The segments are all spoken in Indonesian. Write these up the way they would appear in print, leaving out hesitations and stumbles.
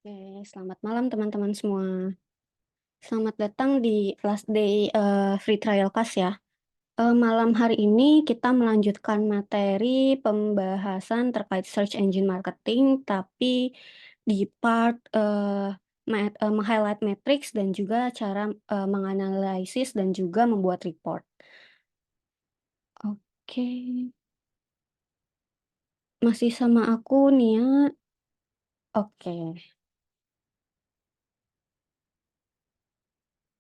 Oke, selamat malam teman-teman semua. Selamat datang di last day, free trial class ya. Malam hari ini kita melanjutkan materi pembahasan terkait search engine marketing, tapi di part, meng-highlight matrix dan juga cara, menganalisis dan juga membuat report. Oke, masih sama aku Nia? Oke.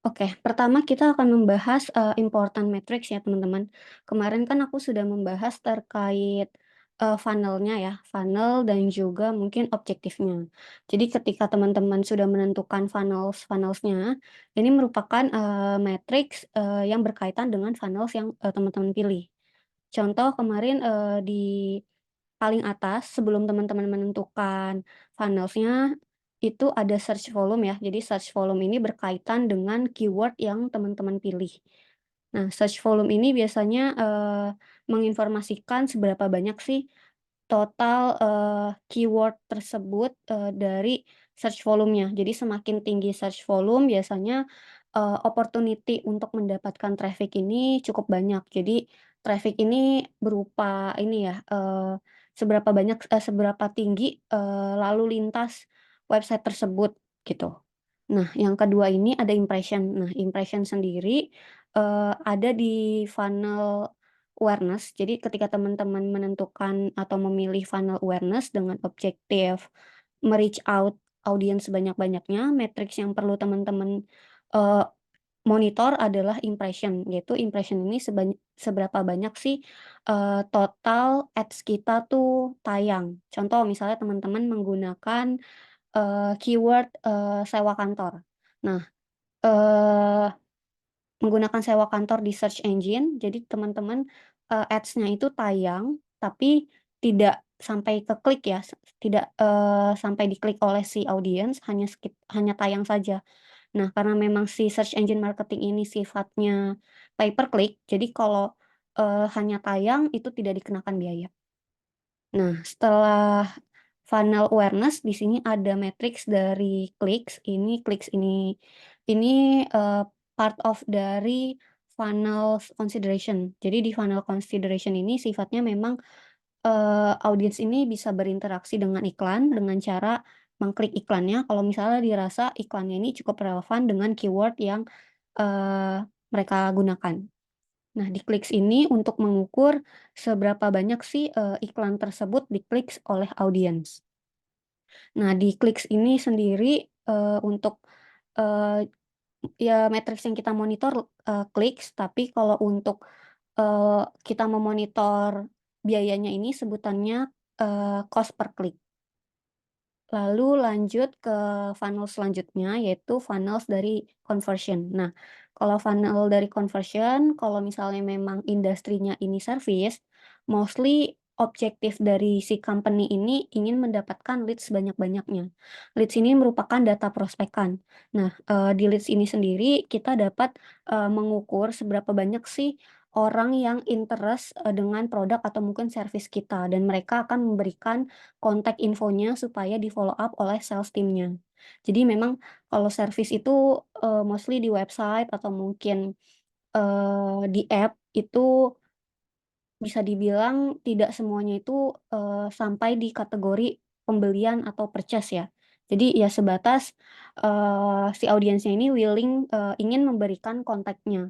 Oke, pertama kita akan membahas, important metrics ya teman-teman. Kemarin kan aku sudah membahas terkait, funnel-nya ya, funnel dan juga mungkin objektifnya. Jadi ketika teman-teman sudah menentukan funnels-nya, ini merupakan, matriks, yang berkaitan dengan funnels yang, teman-teman pilih. Contoh kemarin, di paling atas sebelum teman-teman menentukan funnels-nya, itu ada search volume ya. Jadi search volume ini berkaitan dengan keyword yang teman-teman pilih. Nah, search volume ini biasanya, menginformasikan seberapa banyak sih total, keyword tersebut, dari search volume-nya. Jadi semakin tinggi search volume biasanya, opportunity untuk mendapatkan traffic ini cukup banyak. Jadi traffic ini berupa ini ya, seberapa tinggi, lalu lintas website tersebut gitu. Nah, yang kedua ini ada impression. Nah, impression sendiri, ada di funnel awareness. Jadi ketika teman-teman menentukan atau memilih funnel awareness dengan objektif me-reach out audiens sebanyak-banyaknya, matriks yang perlu teman-teman, eee, monitor adalah impression, yaitu impression ini seberapa banyak sih, total ads kita tuh tayang. Contoh misalnya teman-teman menggunakan, keyword, sewa kantor. Nah, eee menggunakan sewa kantor di search engine, jadi teman-teman, ads-nya itu tayang, tapi tidak sampai ke klik ya, tidak, sampai diklik oleh si audiens, hanya tayang saja. Nah, karena memang si search engine marketing ini sifatnya pay per click, jadi kalau, hanya tayang itu tidak dikenakan biaya. Nah, setelah funnel awareness, di sini ada matriks dari clicks ini, part of dari funnel consideration. Jadi di funnel consideration ini sifatnya memang, audiens ini bisa berinteraksi dengan iklan dengan cara mengklik iklannya kalau misalnya dirasa iklannya ini cukup relevan dengan keyword yang, mereka gunakan. Nah, di clicks ini untuk mengukur seberapa banyak sih, iklan tersebut diklik oleh audiens. Nah, di clicks ini sendiri, untuk, eee, ya matriks yang kita monitor, clicks, tapi kalau untuk, kita memonitor biayanya ini sebutannya, cost per click. Lalu lanjut ke funnel selanjutnya, yaitu funnels dari conversion. Nah, kalau funnel dari conversion, kalau misalnya memang industrinya ini service, mostly objektif dari si company ini ingin mendapatkan leads sebanyak-banyaknya. Leads ini merupakan data prospekan. Nah, di leads ini sendiri kita dapat, mengukur seberapa banyak sih orang yang interest, dengan produk atau mungkin service kita dan mereka akan memberikan kontak infonya supaya di-follow up oleh sales team-nya. Jadi memang kalau service itu, mostly di website atau mungkin, di app itu bisa dibilang tidak semuanya itu, sampai di kategori pembelian atau purchase ya. Jadi ya sebatas, si audiensnya ini willing, ingin memberikan kontaknya.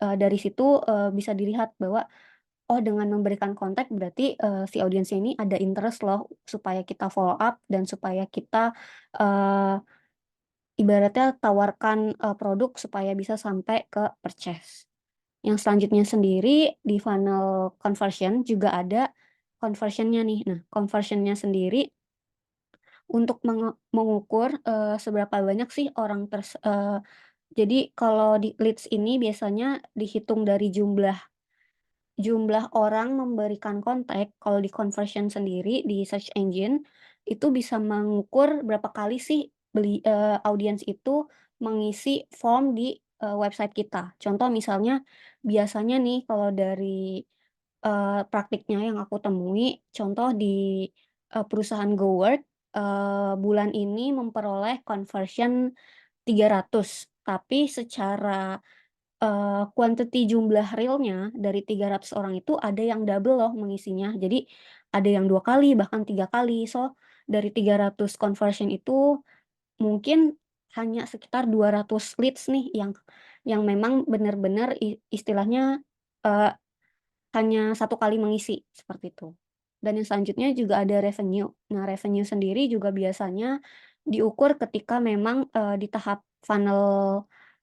Dari situ, bisa dilihat bahwa oh, dengan memberikan kontak berarti, si audiensnya ini ada interest loh supaya kita follow up dan supaya kita, eee, ibaratnya tawarkan, produk supaya bisa sampai ke purchase. Yang selanjutnya sendiri di funnel conversion juga ada conversion-nya nih. Nah, conversion-nya sendiri untuk mengukur, seberapa banyak sih jadi kalau di leads ini biasanya dihitung dari Jumlah orang memberikan kontak, kalau di conversion sendiri di search engine, itu bisa mengukur berapa kali sih audiens itu mengisi form di, website kita. Contoh misalnya, biasanya nih kalau dari, praktiknya yang aku temui, contoh di, perusahaan GoWork. bulan ini memperoleh conversion 300, tapi secara, quantity jumlah realnya dari 300 orang itu ada yang double loh mengisinya. Jadi ada yang 2 kali, bahkan 3 kali. So, dari 300 conversion itu mungkin hanya sekitar 200 leads nih yang memang benar-benar istilahnya, eee, hanya satu kali mengisi, seperti itu. Dan yang selanjutnya juga ada revenue. Nah, revenue sendiri juga biasanya diukur ketika memang, di tahap funnel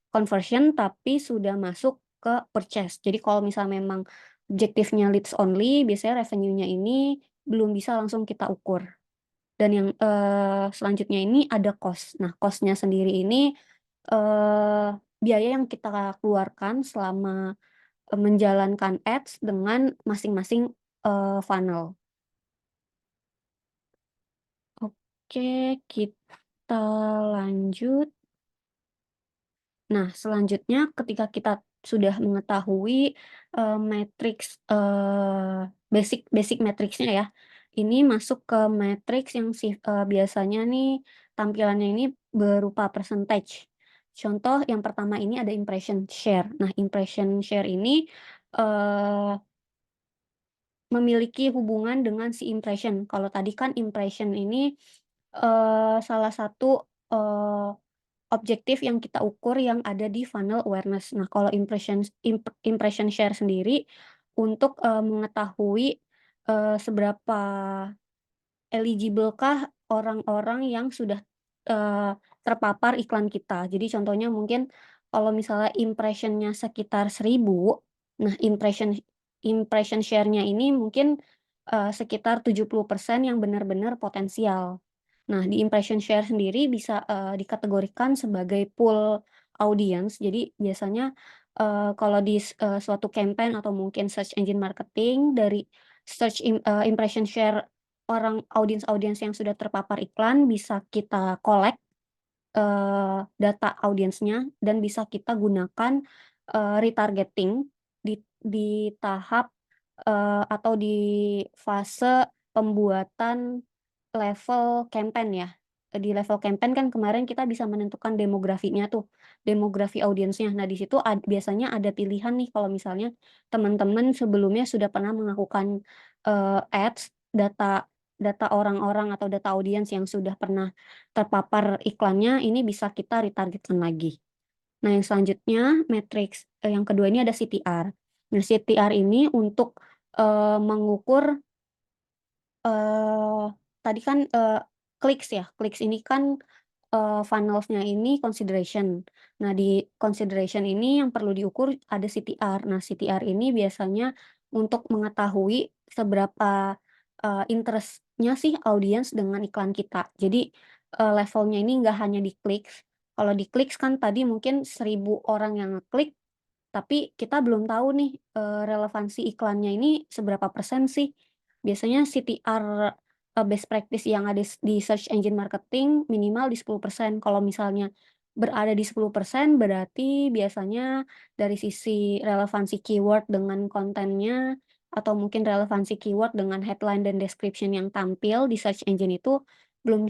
conversion tapi sudah masuk ke purchase. Jadi kalau misal memang objektifnya leads only, biasanya revenue-nya ini belum bisa langsung kita ukur. Dan yang, selanjutnya ini ada cost. Nah, cost-nya sendiri ini, biaya yang kita keluarkan selama, menjalankan ads dengan masing-masing, funnel. Oke, kita lanjut. Nah, selanjutnya ketika kita sudah mengetahui, matriks, basic basic matriksnya ya, ini masuk ke matriks yang biasanya nih tampilannya ini berupa percentage. Contoh yang pertama ini ada impression share. Nah, impression share ini, eee, memiliki hubungan dengan si impression. Kalau tadi kan impression ini, salah satu, objektif yang kita ukur yang ada di funnel awareness. Nah, kalau impression share sendiri untuk, mengetahui, seberapa eligible-kah orang-orang yang sudah, terpapar iklan kita. Jadi contohnya mungkin kalau misalnya impression-nya sekitar 1.000, nah impression share-nya ini mungkin, sekitar 70% yang benar-benar potensial. Nah, di impression share sendiri bisa, dikategorikan sebagai pool audience. Jadi biasanya, kalau di suatu campaign atau mungkin search engine marketing dari impression share audiens-audiens yang sudah terpapar iklan bisa kita collect, data audiensnya dan bisa kita gunakan, retargeting di tahap, atau di fase pembuatan level campaign ya. Di level campaign kan kemarin kita bisa menentukan demografinya tuh, demografi audiensnya. Nah, di situ biasanya ada pilihan nih kalau misalnya teman-teman sebelumnya sudah pernah melakukan, ads, data orang-orang atau data audiens yang sudah pernah terpapar iklannya, ini bisa kita retargetkan lagi. Nah, yang selanjutnya matriks, yang kedua ini ada CTR. Nah, CTR ini untuk, mengukur, eee, tadi kan, clicks ya, clicks ini kan, funnels-nya ini consideration. Nah, di consideration ini yang perlu diukur ada CTR. Nah, CTR ini biasanya untuk mengetahui seberapa, interest-nya sih audiens dengan iklan kita. Jadi, levelnya ini nggak hanya di clicks. Kalau di clicks kan tadi mungkin 1.000 orang yang ngeklik, tapi kita belum tahu nih, relevansi iklannya ini seberapa persen sih. Biasanya CTR, best practice yang ada di search engine marketing minimal di 10%. Kalau misalnya berada di 10% berarti biasanya dari sisi relevansi keyword dengan kontennya, atau mungkin relevansi keyword dengan headline dan description yang tampil di search engine itu belum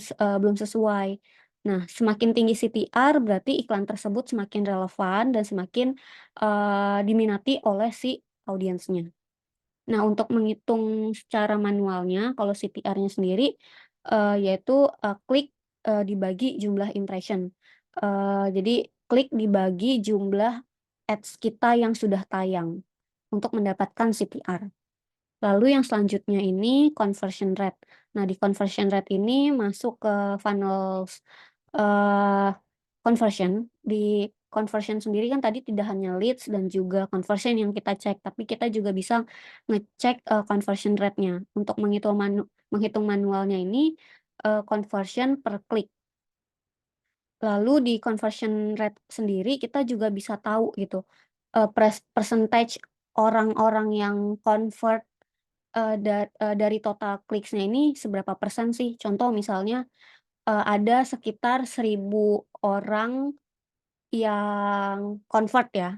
sesuai. Nah, semakin tinggi CTR berarti iklan tersebut semakin relevan dan semakin, diminati oleh si audiensnya. Nah, untuk menghitung secara manualnya kalau CTR-nya sendiri, yaitu, klik, dibagi jumlah impression. Jadi klik dibagi jumlah ads kita yang sudah tayang untuk mendapatkan CTR. Lalu yang selanjutnya ini conversion rate. Nah, di conversion rate ini masuk ke funnels, eee, conversion. Di conversion sendiri kan tadi tidak hanya leads dan juga conversion yang kita cek, tapi kita juga bisa ngecek, conversion rate-nya. Untuk menghitung manualnya ini, conversion per klik. Lalu di conversion rate sendiri kita juga bisa tahu gitu, percentage orang-orang yang convert dari total clicks-nya ini seberapa persen sih? Contoh misalnya, ada sekitar 1.000 orang yang convert ya,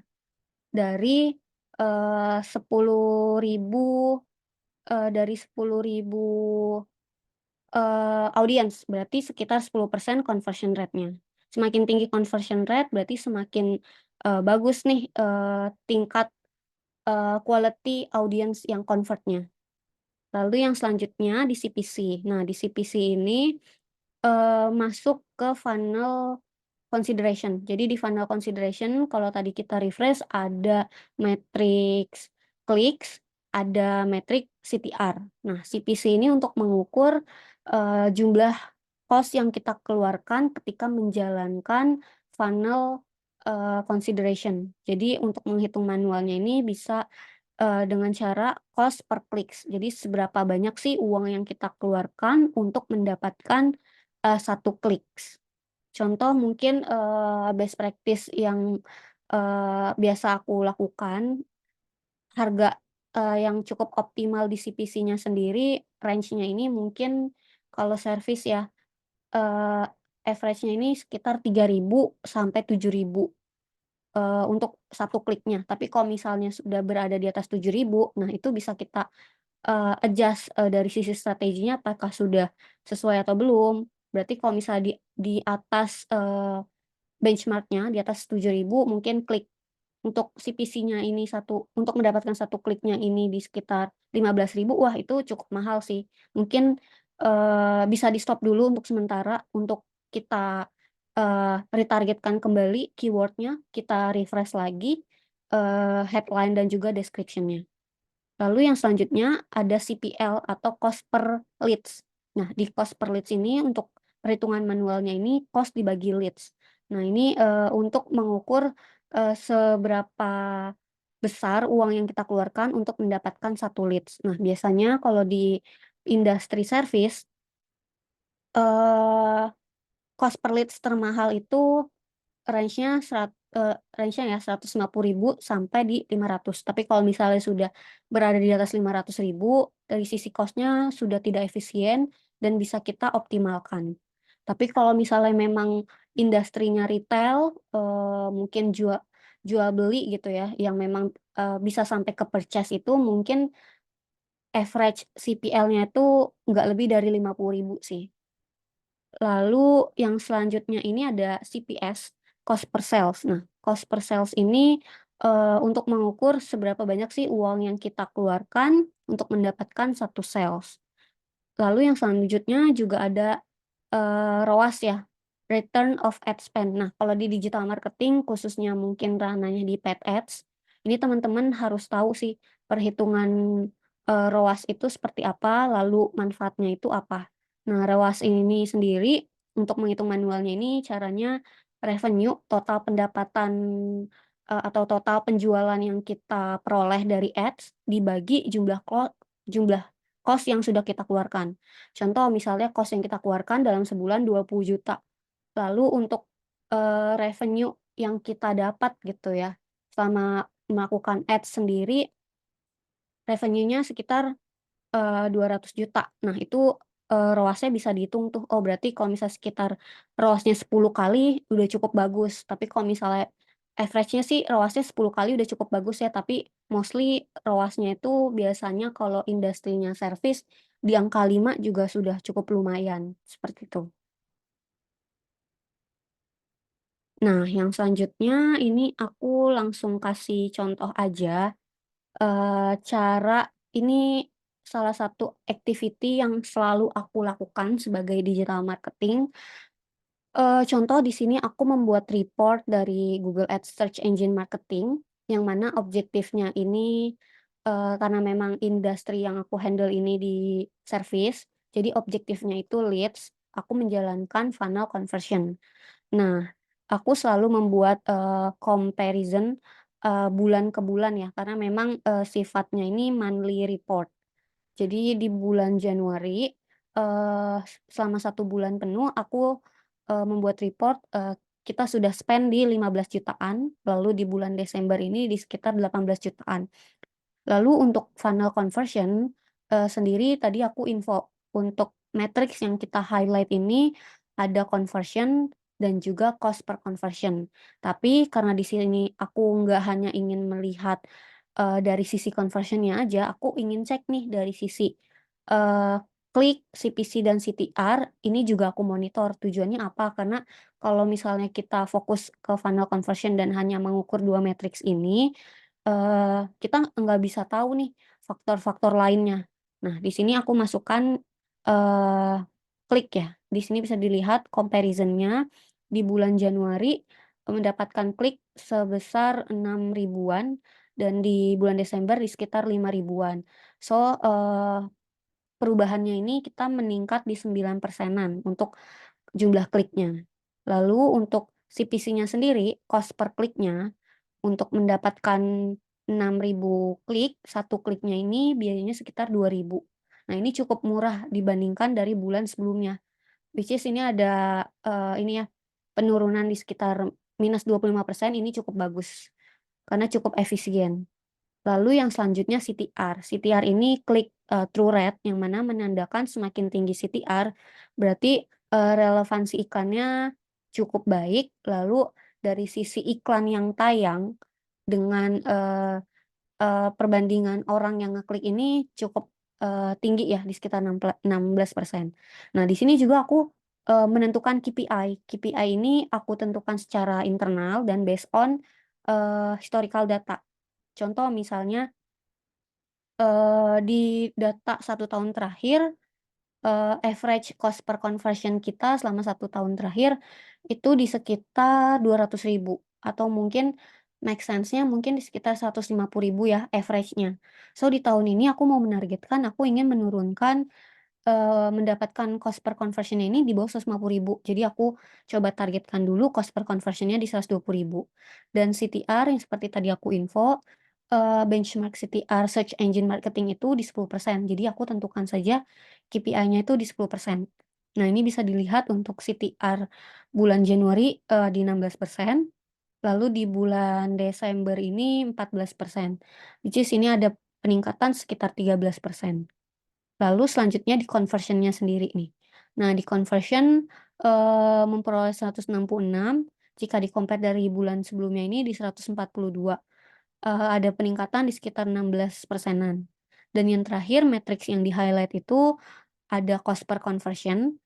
dari, 10.000, dari 10.000 audiens, berarti sekitar 10% conversion rate-nya. Semakin tinggi conversion rate berarti semakin, bagus nih, tingkat, quality audiens yang convert-nya. Lalu yang selanjutnya di CPC. Nah, di CPC ini, masuk ke funnel consideration. Jadi di funnel consideration kalau tadi kita refresh ada matriks clicks, ada metrik CTR. Nah, CPC ini untuk mengukur, jumlah cost yang kita keluarkan ketika menjalankan funnel, consideration. Jadi untuk menghitung manualnya ini bisa, dengan cara cost per clicks. Jadi seberapa banyak sih uang yang kita keluarkan untuk mendapatkan, 1 clicks. Contoh mungkin, best practice yang, biasa aku lakukan, harga, yang cukup optimal di CPC-nya sendiri, range-nya ini mungkin kalau servis ya, eee, average-nya ini sekitar 3.000 sampai 7.000 untuk satu kliknya. Tapi kalau misalnya sudah berada di atas 7.000 nah itu bisa kita, adjust, dari sisi strateginya apakah sudah sesuai atau belum. Berarti kalau misalnya di atas, benchmark-nya di atas 7.000 mungkin klik untuk CPC-nya ini untuk mendapatkan satu kliknya ini di sekitar 15.000 wah itu cukup mahal sih. Mungkin, bisa di-stop dulu untuk sementara untuk kita, retargetkan kembali keyword-nya, kita refresh lagi, headline dan juga description-nya. Lalu yang selanjutnya ada CPL atau cost per leads. Nah, di cost per leads ini untuk perhitungan manualnya ini cost dibagi leads. Nah, ini, untuk mengukur, seberapa besar uang yang kita keluarkan untuk mendapatkan satu leads. Nah, biasanya kalau di industri service, eee, cost per leads termahal itu range-nya ya 150.000 sampai di 500. Tapi kalau misalnya sudah berada di atas 500.000 dari sisi cost-nya sudah tidak efisien dan bisa kita optimalkan. Tapi kalau misalnya memang industrinya retail, mungkin jual beli gitu ya, yang memang, bisa sampai ke purchase itu mungkin average CPL-nya itu nggak lebih dari 50.000 sih. Lalu yang selanjutnya ini ada CPS, cost per sales. Nah, cost per sales ini, untuk mengukur seberapa banyak sih uang yang kita keluarkan untuk mendapatkan satu sales. Lalu yang selanjutnya juga ada, ROAS ya, return of ad spend. Nah, kalau di digital marketing khususnya mungkin ranahnya di paid ads, ini teman-teman harus tahu sih perhitungan, ROAS itu seperti apa, lalu manfaatnya itu apa. Nah, ROAS ini sendiri untuk menghitung manualnya ini caranya revenue, total pendapatan, atau total penjualan yang kita peroleh dari ads dibagi jumlah cost yang sudah kita keluarkan. Contoh misalnya cost yang kita keluarkan dalam sebulan 20 juta. Lalu untuk, revenue yang kita dapat gitu ya, selama melakukan ads sendiri, revenue-nya sekitar, 200 juta. Nah itu, ROAS-nya bisa dihitung tuh, oh berarti kalau misalnya sekitar ROAS-nya 10 kali udah cukup bagus. Tapi kalau misalnya average-nya sih ROAS-nya 10 kali udah cukup bagus ya, tapi mostly ROAS-nya itu biasanya kalau industrinya service di angka 5 juga sudah cukup lumayan, seperti itu. Nah, yang selanjutnya ini aku langsung kasih contoh aja, cara ini salah satu activity yang selalu aku lakukan sebagai digital marketing. Contoh di sini aku membuat report dari Google Ads Search Engine Marketing, yang mana objektifnya ini, karena memang industri yang aku handle ini di service, jadi objektifnya itu leads, aku menjalankan funnel conversion. Nah, aku selalu membuat, comparison, bulan ke bulan ya, karena memang, sifatnya ini monthly report. Jadi di bulan Januari, selama 1 bulan penuh aku, membuat report, kita sudah spend di 15 jutaan, lalu di bulan Desember ini di sekitar 18 jutaan. Lalu untuk funnel conversion, sendiri tadi aku info, untuk matriks yang kita highlight ini ada conversion dan juga cost per conversion. Tapi karena di sini aku nggak hanya ingin melihat, dari sisi conversion-nya aja, aku ingin cek nih dari sisi, klik, CPC, dan CTR ini juga aku monitor. Tujuannya apa? Karena kalau misalnya kita fokus ke funnel conversion dan hanya mengukur 2 matriks ini, kita nggak bisa tahu nih faktor-faktor lainnya. Nah, di sini aku masukkan, eee, klik ya. Di sini bisa dilihat comparison-nya di bulan Januari mendapatkan klik sebesar 6 ribuan dan di bulan Desember di sekitar 5 ribuan. So, perubahannya ini kita meningkat di 9 persenan untuk jumlah kliknya. Lalu untuk CPC-nya sendiri, cost per kliknya, untuk mendapatkan 6 ribu klik, satu kliknya ini biayanya sekitar 2 ribu. Nah, ini cukup murah dibandingkan dari bulan sebelumnya. Which is ini ada, ini ya, penurunan di sekitar -25% ini cukup bagus, karena cukup efisien. Lalu yang selanjutnya CTR. CTR ini klik, through rate yang mana menandakan semakin tinggi CTR berarti, relevansi iklannya cukup baik, lalu dari sisi iklan yang tayang dengan, perbandingan orang yang ngeklik ini cukup, tinggi ya di sekitar 16%. Nah, di sini juga aku, menentukan KPI. KPI ini aku tentukan secara internal dan based on, historical data. Contoh misalnya, di data 1 tahun terakhir, average cost per conversion kita selama 1 tahun terakhir, itu di sekitar 200 ribu atau mungkin make sense-nya mungkin di sekitar 150 ribu ya average-nya. So, di tahun ini aku mau menargetkan aku ingin menurunkan, mendapatkan cost per conversion ini di bawah 150 ribu. Jadi aku coba targetkan dulu cost per conversion-nya di 120 ribu. Dan CTR yang seperti tadi aku info, benchmark CTR search engine marketing itu di 10%. Jadi aku tentukan saja KPI-nya itu di 10%. Nah, ini bisa dilihat untuk CTR bulan Januari, di 16%, lalu di bulan Desember ini 14%, which is ini ada peningkatan sekitar 13%. Lalu selanjutnya di conversion-nya sendiri nih. Nah, di conversion, memperoleh 166, jika di-compare dari bulan sebelumnya ini di 142, ada peningkatan di sekitar 16 persenan. Dan yang terakhir matriks yang di-highlight itu ada cost per conversion,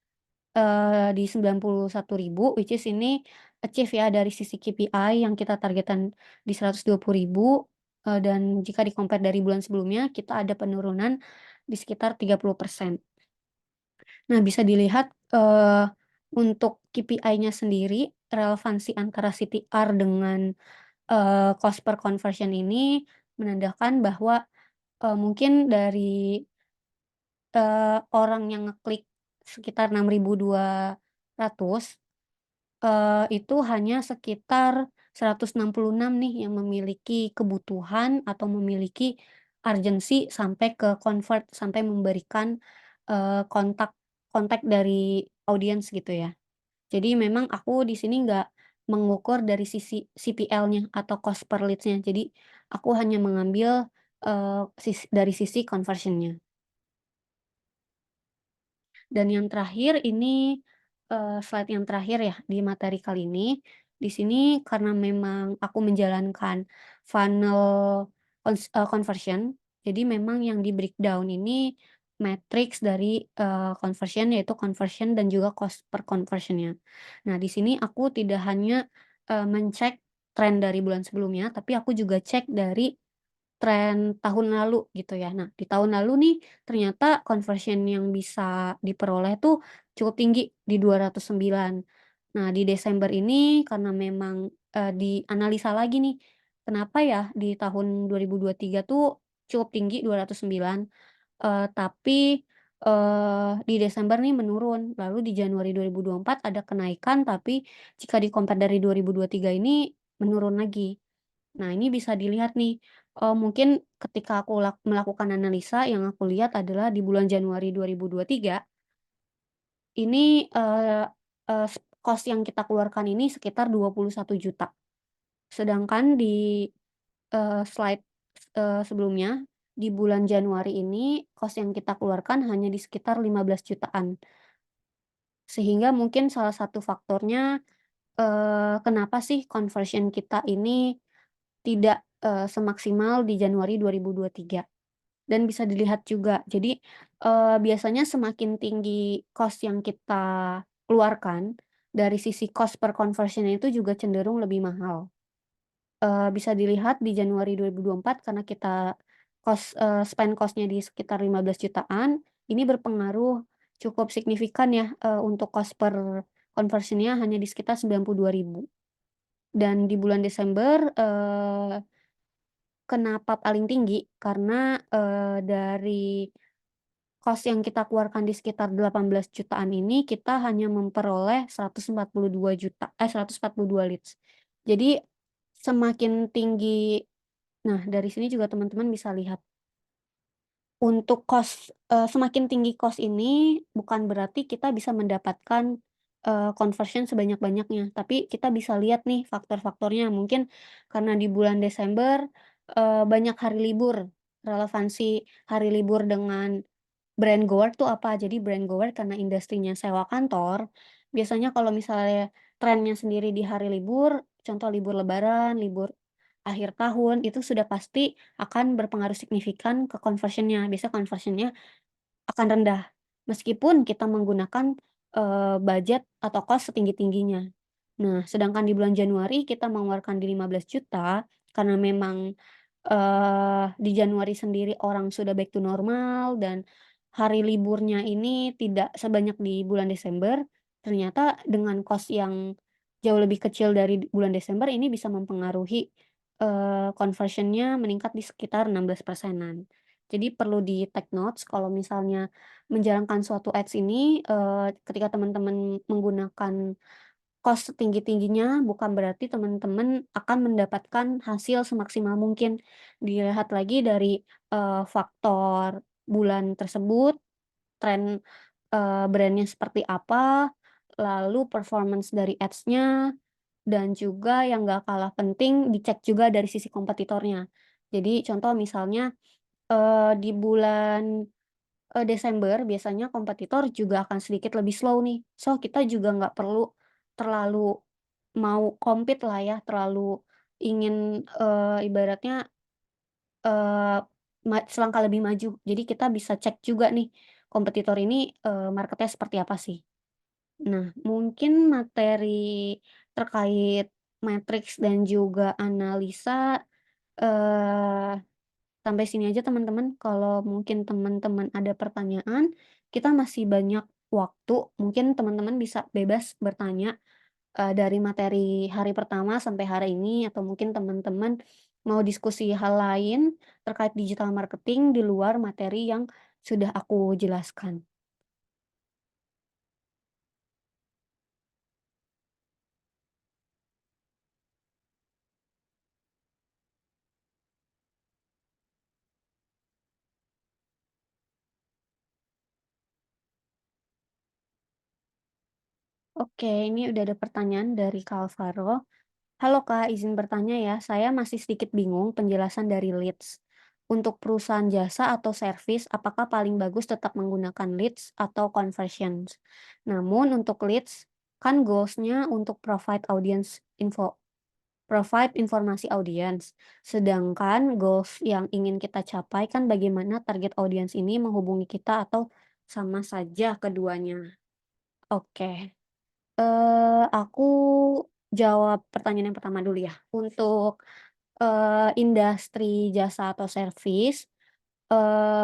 di 91 ribu, which is ini achieve ya dari sisi KPI yang kita targetkan di 120 ribu, dan jika di-compare dari bulan sebelumnya kita ada penurunan di sekitar 30%. Nah, bisa dilihat, untuk KPI-nya sendiri, relevansi antara CTR dengan, cost per conversion ini menandakan bahwa, mungkin dari, orang yang ngeklik sekitar 6.200, itu hanya sekitar 166 nih yang memiliki kebutuhan atau memiliki urgensi sampai ke convert, sampai memberikan, kontak kontak dari audiens gitu ya. Jadi memang aku di sini nggak mengukur dari sisi CPL-nya atau cost per leads-nya. Jadi aku hanya mengambil, dari sisi conversion-nya. Dan yang terakhir ini, slide yang terakhir ya di materi kali ini, di sini karena memang aku menjalankan funnel conversion, jadi memang yang di-breakdown ini matriks dari, conversion yaitu conversion dan juga cost per conversion-nya. Nah, di sini aku tidak hanya, mencek tren dari bulan sebelumnya, tapi aku juga cek dari tren tahun lalu gitu ya. Nah, di tahun lalu nih ternyata conversion yang bisa diperoleh tuh cukup tinggi di 209. Nah, di Desember ini karena memang, dianalisa lagi nih, kenapa ya di tahun 2023 tuh cukup tinggi 209, tapi, di Desember nih menurun, lalu di Januari 2024 ada kenaikan, tapi jika di-compare dari 2023 ini menurun lagi. Nah, ini bisa dilihat nih, mungkin ketika aku melakukan analisa yang aku lihat adalah di bulan Januari 2023 ini, cost yang kita keluarkan ini sekitar 21 juta. Sedangkan di, slide, sebelumnya, di bulan Januari ini cost yang kita keluarkan hanya di sekitar 15 jutaan. Sehingga mungkin salah satu faktornya, kenapa sih conversion kita ini tidak, semaksimal di Januari 2023. dan bisa dilihat juga. Jadi, biasanya semakin tinggi cost yang kita keluarkan, dari sisi cost per conversion itu juga cenderung lebih mahal. Bisa dilihat di Januari 2024 karena kita spend cost-nya di sekitar 15 jutaan, ini berpengaruh cukup signifikan ya, untuk cost per conversion-nya hanya di sekitar 92.000. Dan di bulan Desember, kenapa paling tinggi, karena, dari cost yang kita keluarkan di sekitar 18 jutaan ini, kita hanya memperoleh 142 leads. Jadi, semakin tinggi, nah dari sini juga teman-teman bisa lihat, untuk semakin tinggi cost ini bukan berarti kita bisa mendapatkan, conversion sebanyak-banyaknya, tapi kita bisa lihat nih faktor-faktornya. Mungkin karena di bulan Desember, banyak hari libur, relevansi hari libur dengan brand goer tuh apa? Jadi brand goer karena industrinya sewa kantor, biasanya kalau misalnya trennya sendiri di hari libur, contoh libur lebaran, libur akhir tahun, itu sudah pasti akan berpengaruh signifikan ke conversion-nya. Biasanya conversion-nya akan rendah, meskipun kita menggunakan, budget atau cost setinggi-tingginya. Nah, sedangkan di bulan Januari kita mengeluarkan di 15 juta karena memang, di Januari sendiri orang sudah back to normal dan hari liburnya ini tidak sebanyak di bulan Desember, ternyata dengan cost yang jauh lebih kecil dari bulan Desember ini bisa mempengaruhi, conversion-nya meningkat di sekitar 16 persenan. Jadi perlu di-take notes kalau misalnya menjalankan suatu ads ini, ketika teman-teman menggunakan cost setinggi-tingginya bukan berarti teman-teman akan mendapatkan hasil semaksimal mungkin. Dilihat lagi dari, faktor bulan tersebut, tren, brand seperti apa, lalu performance dari ads-nya, dan juga yang nggak kalah penting dicek juga dari sisi kompetitornya. Jadi contoh misalnya, di bulan Desember biasanya kompetitor juga akan sedikit lebih slow nih. So, kita juga nggak perlu terlalu mau compete lah ya, terlalu ingin, ibaratnya, eee, selangkah lebih maju. Jadi kita bisa cek juga nih, kompetitor ini, marketnya seperti apa sih. Nah, mungkin materi terkait matriks dan juga analisa, eee sampai sini aja teman-teman, kalau mungkin teman-teman ada pertanyaan, kita masih banyak waktu, mungkin teman-teman bisa bebas bertanya, dari materi hari pertama sampai hari ini, atau mungkin teman-teman mau diskusi hal lain terkait digital marketing di luar materi yang sudah aku jelaskan. Oke, ini udah ada pertanyaan dari Kak Alvaro. Halo Kak, izin bertanya ya, saya masih sedikit bingung penjelasan dari leads. Untuk perusahaan jasa atau servis, apakah paling bagus tetap menggunakan leads atau conversions? Namun untuk leads, kan goals-nya untuk provide informasi audiens. Sedangkan goals yang ingin kita capai kan bagaimana target audiens ini menghubungi kita atau sama saja keduanya. Oke. Aku jawab pertanyaan yang pertama dulu ya. Untuk, industri jasa atau servis,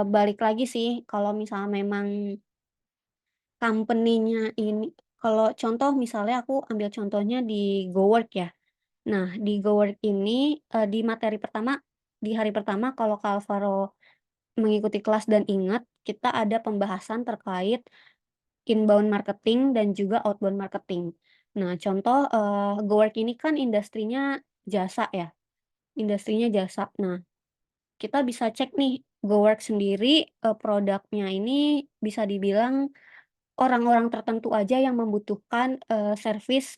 balik lagi sih kalau misalnya memang company-nya ini, kalau contoh misalnya aku ambil contohnya di GoWork ya. Nah, di GoWork ini, di materi pertama, di hari pertama kalau Kak Alvaro mengikuti kelas dan ingat, kita ada pembahasan terkait inbound marketing dan juga outbound marketing. Nah, contoh, GoWork ini kan industrinya jasa ya, industrinya jasa. Nah, kita bisa cek nih, GoWork sendiri, produknya ini bisa dibilang orang-orang tertentu aja yang membutuhkan, servis,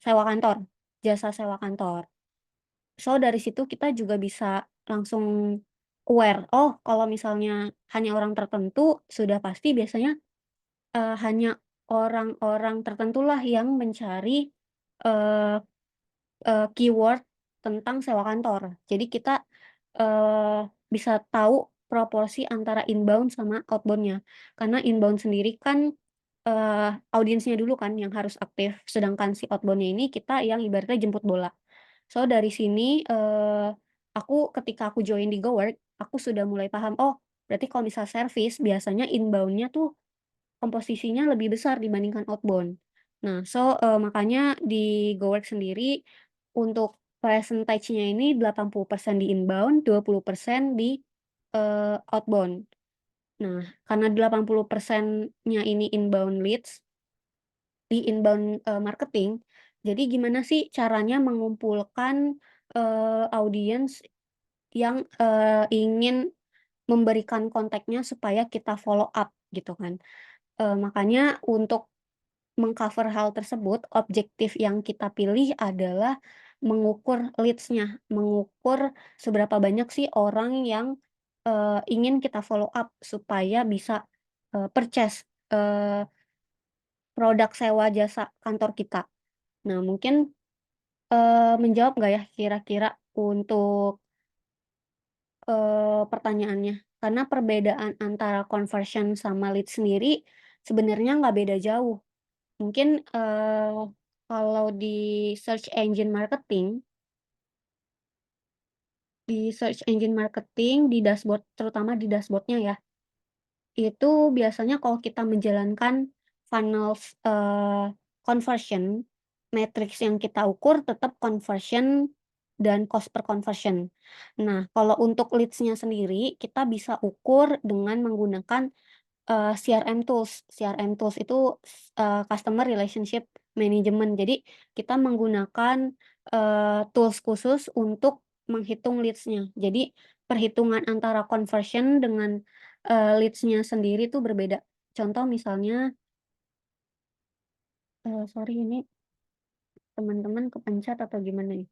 sewa kantor, jasa sewa kantor. So, dari situ kita juga bisa langsung aware, oh kalau misalnya hanya orang tertentu, sudah pasti biasanya hanya orang-orang tertentulah yang mencari, eee keyword tentang sewa kantor. Jadi kita, bisa tahu proporsi antara inbound sama outbound-nya. Karena inbound sendiri kan, audiensnya dulu kan yang harus aktif, sedangkan si outbound-nya ini kita yang ibaratnya jemput bola. So dari sini, aku ketika aku join di GoWork, aku sudah mulai paham, oh berarti kalau misal service biasanya inbound-nya tuh komposisinya lebih besar dibandingkan outbound. Nah, so, makanya di GoWork sendiri untuk percentage-nya ini 80% di inbound, 20% di, outbound. Nah, karena 80%-nya ini inbound leads, di inbound, marketing, jadi gimana sih caranya mengumpulkan, audiens yang, ingin memberikan kontaknya supaya kita follow up gitu kan. Makanya untuk meng-cover hal tersebut, objektif yang kita pilih adalah mengukur leads-nya, mengukur seberapa banyak sih orang yang, ingin kita follow up supaya bisa, purchase, produk sewa jasa kantor kita. Nah mungkin, menjawab nggak ya kira-kira untuk, pertanyaannya? Karena perbedaan antara conversion sama lead sendiri sebenarnya nggak beda jauh. Mungkin, kalau di search engine marketing di dashboard terutama di dashboard-nya ya, itu biasanya kalau kita menjalankan funnels, conversion, matriks yang kita ukur tetap conversion dan cost per conversion. Nah, kalau untuk leads-nya sendiri, kita bisa ukur dengan menggunakan CRM tools. CRM tools itu customer relationship management. Jadi kita menggunakan, tools khusus untuk menghitung leads-nya. Jadi perhitungan antara conversion dengan, leads-nya sendiri tuh berbeda. Contoh misalnya, sorry ini teman-teman kepencet atau gimana nih?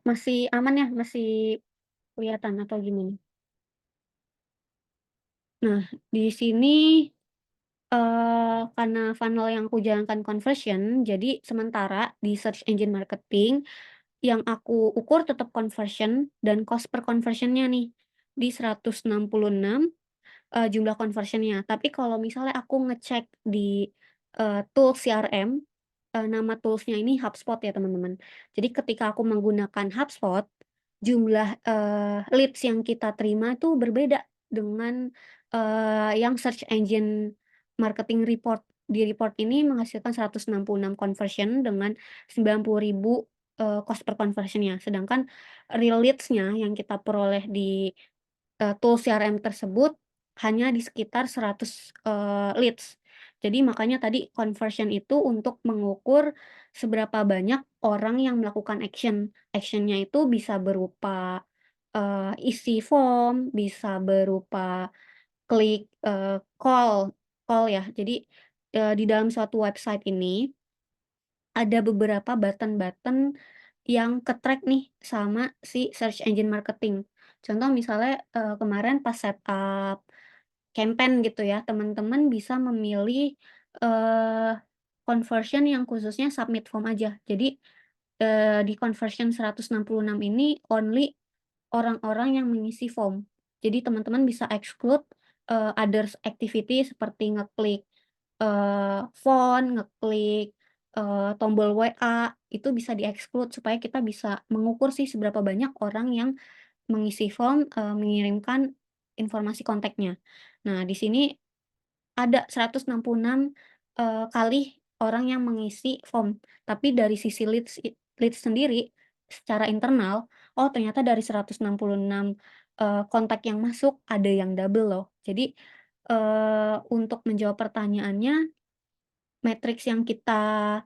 Masih aman ya? Masih kelihatan atau gimana? Nah, di sini karena funnel yang aku jalankan conversion, jadi sementara di search engine marketing, yang aku ukur tetap conversion dan cost per conversion-nya nih, di 166, jumlah conversion-nya. Tapi kalau misalnya aku ngecek di, tools CRM, nama toolsnya ini HubSpot ya teman-teman. Jadi ketika aku menggunakan HubSpot, jumlah, leads yang kita terima itu berbeda dengan, yang search engine marketing report. Di report ini menghasilkan 166 conversion dengan 90.000, cost per conversion-nya. Sedangkan real leads-nya yang kita peroleh di tools CRM tersebut hanya di sekitar 100, leads. Jadi makanya tadi conversion itu untuk mengukur seberapa banyak orang yang melakukan action. Action-nya itu bisa berupa, isi form, bisa berupa klik, call call ya. Jadi, di dalam suatu website ini ada beberapa button-button yang ke-track nih sama si search engine marketing. Contoh misalnya, kemarin pas setup campaign gitu ya, teman-teman bisa memilih, eee, conversion yang khususnya submit form aja. Jadi, di conversion 166 ini only orang-orang yang mengisi form. Jadi teman-teman bisa exclude, others activity seperti ngeklik, phone, ngeklik, tombol WA, itu bisa di-exclude supaya kita bisa mengukur sih seberapa banyak orang yang mengisi form, mengirimkan informasi kontaknya. Nah, di sini ada 166, kali orang yang mengisi form, tapi dari sisi leads sendiri, secara internal, oh ternyata dari 166, kontak yang masuk ada yang double loh. Jadi, untuk menjawab pertanyaannya, matriks yang kita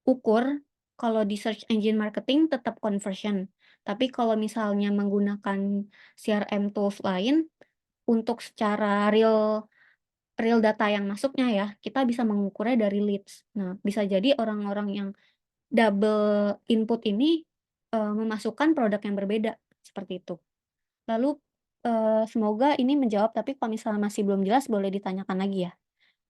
ukur, kalau di search engine marketing tetap conversion, tapi kalau misalnya menggunakan CRM tools lain, untuk secara real real data yang masuknya ya, kita bisa mengukurnya dari leads. Nah, bisa jadi orang-orang yang double input ini, memasukkan produk yang berbeda, seperti itu. Lalu, semoga ini menjawab, tapi kalau misalnya masih belum jelas boleh ditanyakan lagi ya.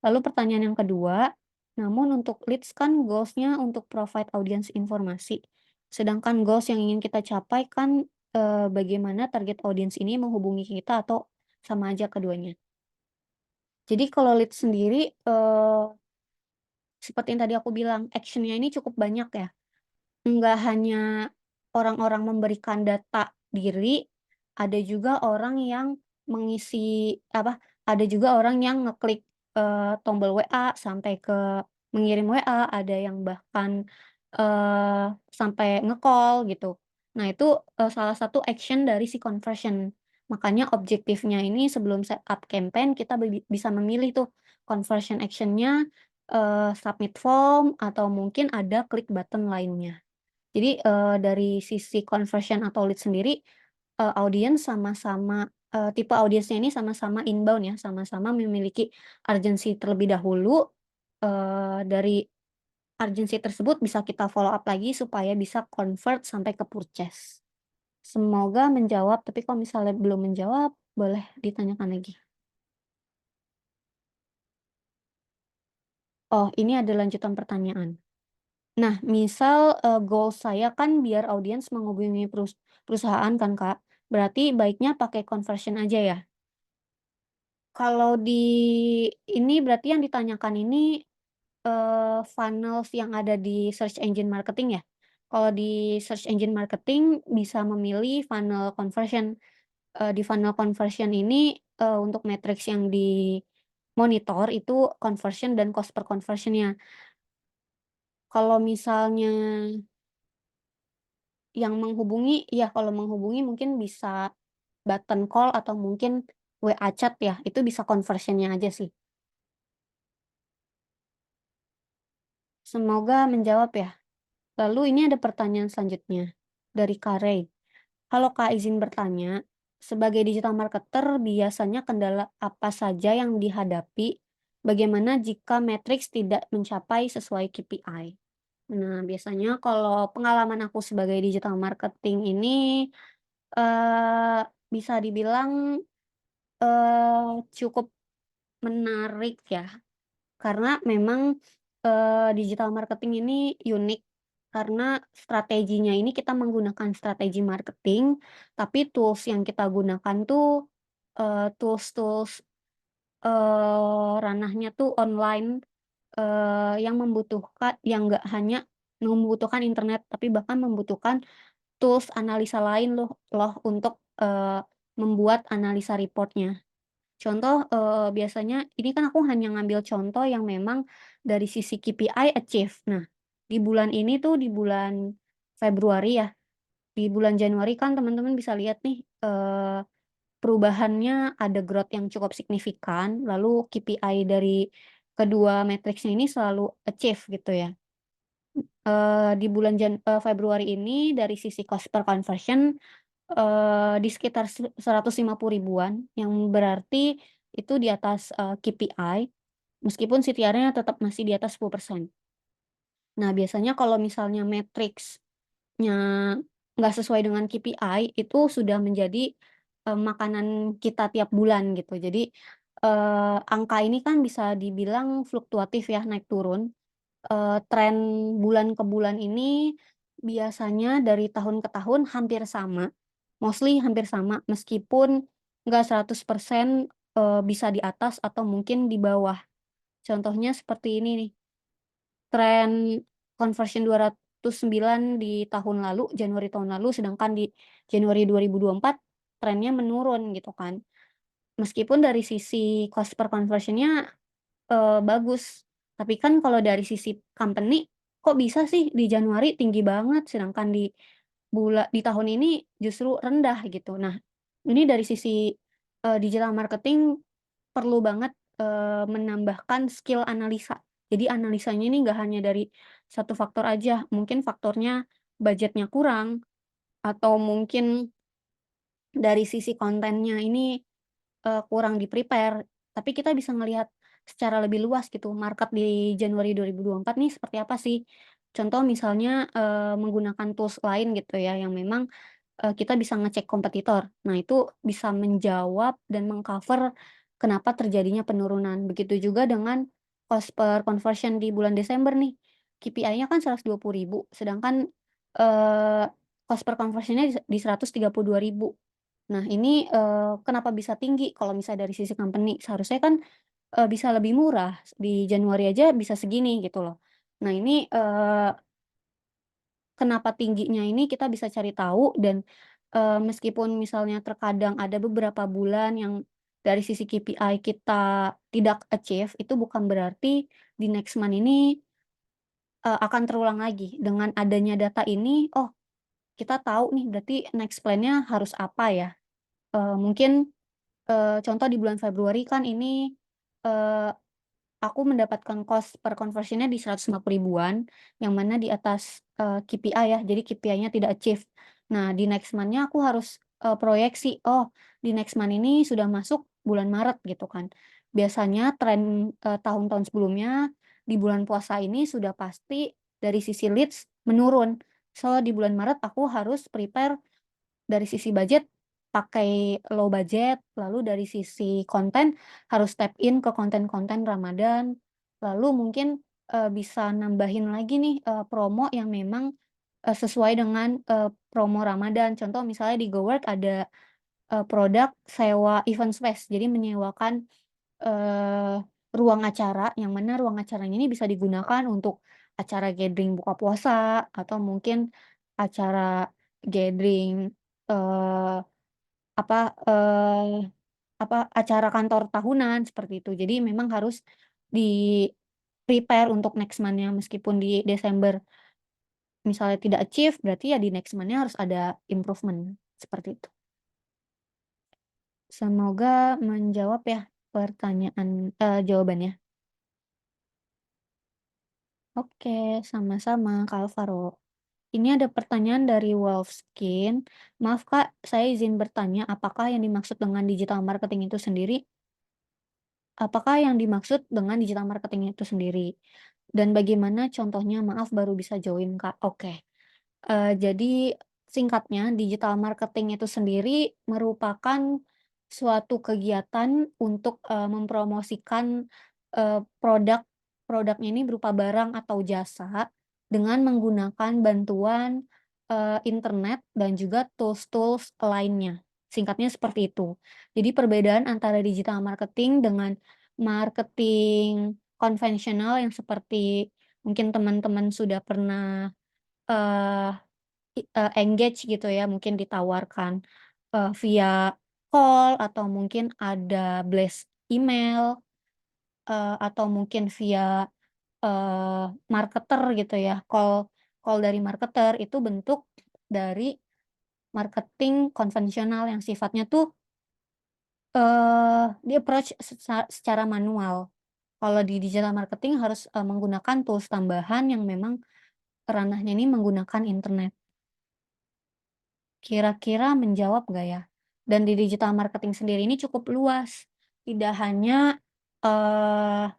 Lalu pertanyaan yang kedua, namun untuk leads kan goals-nya untuk provide audience informasi. Sedangkan goals yang ingin kita capai kan, bagaimana target audience ini menghubungi kita atau sama aja keduanya. Jadi kalau lead sendiri, seperti yang tadi aku bilang, action-nya ini cukup banyak ya. Nggak hanya orang-orang memberikan data diri, ada juga orang yang ada juga orang yang ngeklik, tombol WA sampai ke mengirim WA, ada yang bahkan, sampai nge-call gitu. Nah itu, salah satu action dari si conversion. Makanya objektifnya ini sebelum setup campaign kita bisa memilih tuh conversion action-nya, submit form atau mungkin ada klik button lainnya. Jadi, dari sisi conversion atau lead sendiri, audiens sama-sama tipe audiensnya ini sama-sama inbound ya, sama-sama memiliki urgensi terlebih dahulu, dari urgensi tersebut bisa kita follow up lagi supaya bisa convert sampai ke purchase. Semoga menjawab, tapi kalau misalnya belum menjawab, boleh ditanyakan lagi. Oh, ini ada lanjutan pertanyaan. Nah, misal, goals saya kan biar audiens menghubungi perusahaan kan, Kak. Berarti baiknya pakai conversion aja ya? Kalau di ini berarti yang ditanyakan ini, funnels yang ada di search engine marketing ya? Kalau di search engine marketing bisa memilih funnel conversion, di funnel conversion ini, untuk matriks yang dimonitor itu conversion dan cost per conversion-nya. Kalau misalnya yang menghubungi, iya kalau menghubungi mungkin bisa button call atau mungkin WA chat ya, itu bisa conversion-nya aja sih. Semoga menjawab ya. Lalu ini ada pertanyaan selanjutnya dari Kak Rey. Halo Kak, izin bertanya, sebagai digital marketer biasanya kendala apa saja yang dihadapi? Bagaimana jika matriks tidak mencapai sesuai KPI? Nah, biasanya kalau pengalaman aku sebagai digital marketing ini, eee, bisa dibilang, cukup menarik ya, karena memang, digital marketing ini unik, karena strateginya ini kita menggunakan strategi marketing, tapi tools yang kita gunakan tuh, tools-tools, ranahnya tuh online, yang nggak hanya membutuhkan internet, tapi bahkan membutuhkan tools analisa lain loh untuk, membuat analisa reportnya. Contoh, biasanya ini kan aku hanya ngambil contoh yang memang dari sisi KPI achieve. Nah, di bulan ini tuh, di bulan Februari ya, di bulan Januari kan teman-teman bisa lihat nih, perubahannya ada growth yang cukup signifikan, lalu KPI dari kedua matriksnya ini selalu achieve gitu ya. Di bulan Februari ini dari sisi cost per conversion, di sekitar 150 ribuan, yang berarti itu di atas, KPI, meskipun CTR-nya tetap masih di atas 10%. Nah, biasanya kalau misalnya matriksnya nggak sesuai dengan KPI, itu sudah menjadi, makanan kita tiap bulan gitu. Jadi, angka ini kan bisa dibilang fluktuatif ya, naik turun. Tren bulan ke bulan ini biasanya dari tahun ke tahun hampir sama, mostly hampir sama, meskipun nggak 100%, bisa di atas atau mungkin di bawah. Contohnya seperti ini nih, tren conversion 209 di tahun lalu, Januari tahun lalu, sedangkan di Januari 2024 trennya menurun gitu kan. Meskipun dari sisi cost per conversion-nya bagus. Tapi kan kalau dari sisi company, kok bisa sih di Januari tinggi banget, sedangkan di tahun ini justru rendah gitu. Nah, ini dari sisi, digital marketing perlu banget, menambahkan skill analisa. Jadi analisanya ini nggak hanya dari satu faktor aja, mungkin faktornya budgetnya kurang, atau mungkin dari sisi kontennya ini kurang di-prepare, tapi kita bisa ngelihat secara lebih luas gitu, market di Januari 2024 nih seperti apa sih. Contoh misalnya, menggunakan tools lain gitu ya, yang memang, kita bisa ngecek kompetitor. Nah, itu bisa menjawab dan meng-cover kenapa terjadinya penurunan. Begitu juga dengan cost per conversion di bulan Desember nih, KPI-nya kan 120 ribu, sedangkan, cost per conversion-nya di 132.000. Nah ini, kenapa bisa tinggi kalau misalnya dari sisi company? Seharusnya kan, bisa lebih murah, di Januari aja bisa segini gitu loh. Nah ini, kenapa tingginya ini kita bisa cari tahu dan, meskipun misalnya terkadang ada beberapa bulan yang dari sisi KPI kita tidak achieve, itu bukan berarti di next month ini, akan terulang lagi. Dengan adanya data ini, oh kita tahu nih berarti next plan-nya harus apa ya, mungkin, contoh di bulan Februari kan ini, eee aku mendapatkan cost per conversion-nya di 150 ribuan, yang mana di atas, KPI ya, jadi KPI-nya tidak achieve. Nah, di next month-nya aku harus, proyeksi, oh di next month ini sudah masuk bulan Maret gitu kan. Biasanya tren, tahun-tahun sebelumnya, di bulan puasa ini sudah pasti dari sisi leads menurun. So, di bulan Maret aku harus prepare dari sisi budget, pakai low budget, lalu dari sisi konten, harus tap in ke konten-konten Ramadan, lalu mungkin, bisa nambahin lagi nih, promo yang memang, sesuai dengan, promo Ramadan. Contoh misalnya di GoWork ada, produk sewa event space, jadi menyewakan, eee, ruang acara, yang mana ruang acaranya ini bisa digunakan untuk acara gathering buka puasa, atau mungkin acara gathering, eee, apa, acara kantor tahunan, seperti itu. Jadi memang harus di-prepare untuk next month-nya, meskipun di Desember misalnya tidak achieve, berarti ya di next month-nya harus ada improvement, seperti itu. Semoga menjawab ya pertanyaan jawabannya. Oke, sama-sama Kak Alvaro. Ini ada pertanyaan dari Wolfskin. Maaf Kak, saya izin bertanya, apakah yang dimaksud dengan digital marketing itu sendiri? Apakah yang dimaksud dengan digital marketing itu sendiri? Dan bagaimana contohnya? Maaf baru bisa join Kak. Oke. Jadi singkatnya digital marketing itu sendiri merupakan suatu kegiatan untuk, mempromosikan, produk produknya ini berupa barang atau jasa dengan menggunakan bantuan, internet dan juga tools-tools lainnya, singkatnya seperti itu. Jadi perbedaan antara digital marketing dengan marketing konvensional yang seperti mungkin teman-teman sudah pernah, eee engage gitu ya, mungkin ditawarkan, via call atau mungkin ada blast email, atau mungkin via, marketer gitu ya, call call dari marketer, itu bentuk dari marketing konvensional yang sifatnya tuh, di-approach secara manual. Kalau di digital marketing harus, menggunakan tools tambahan yang memang ranahnya ini menggunakan internet. Kira-kira menjawab nggak ya? Dan di digital marketing sendiri ini cukup luas, tidak hanya, eee,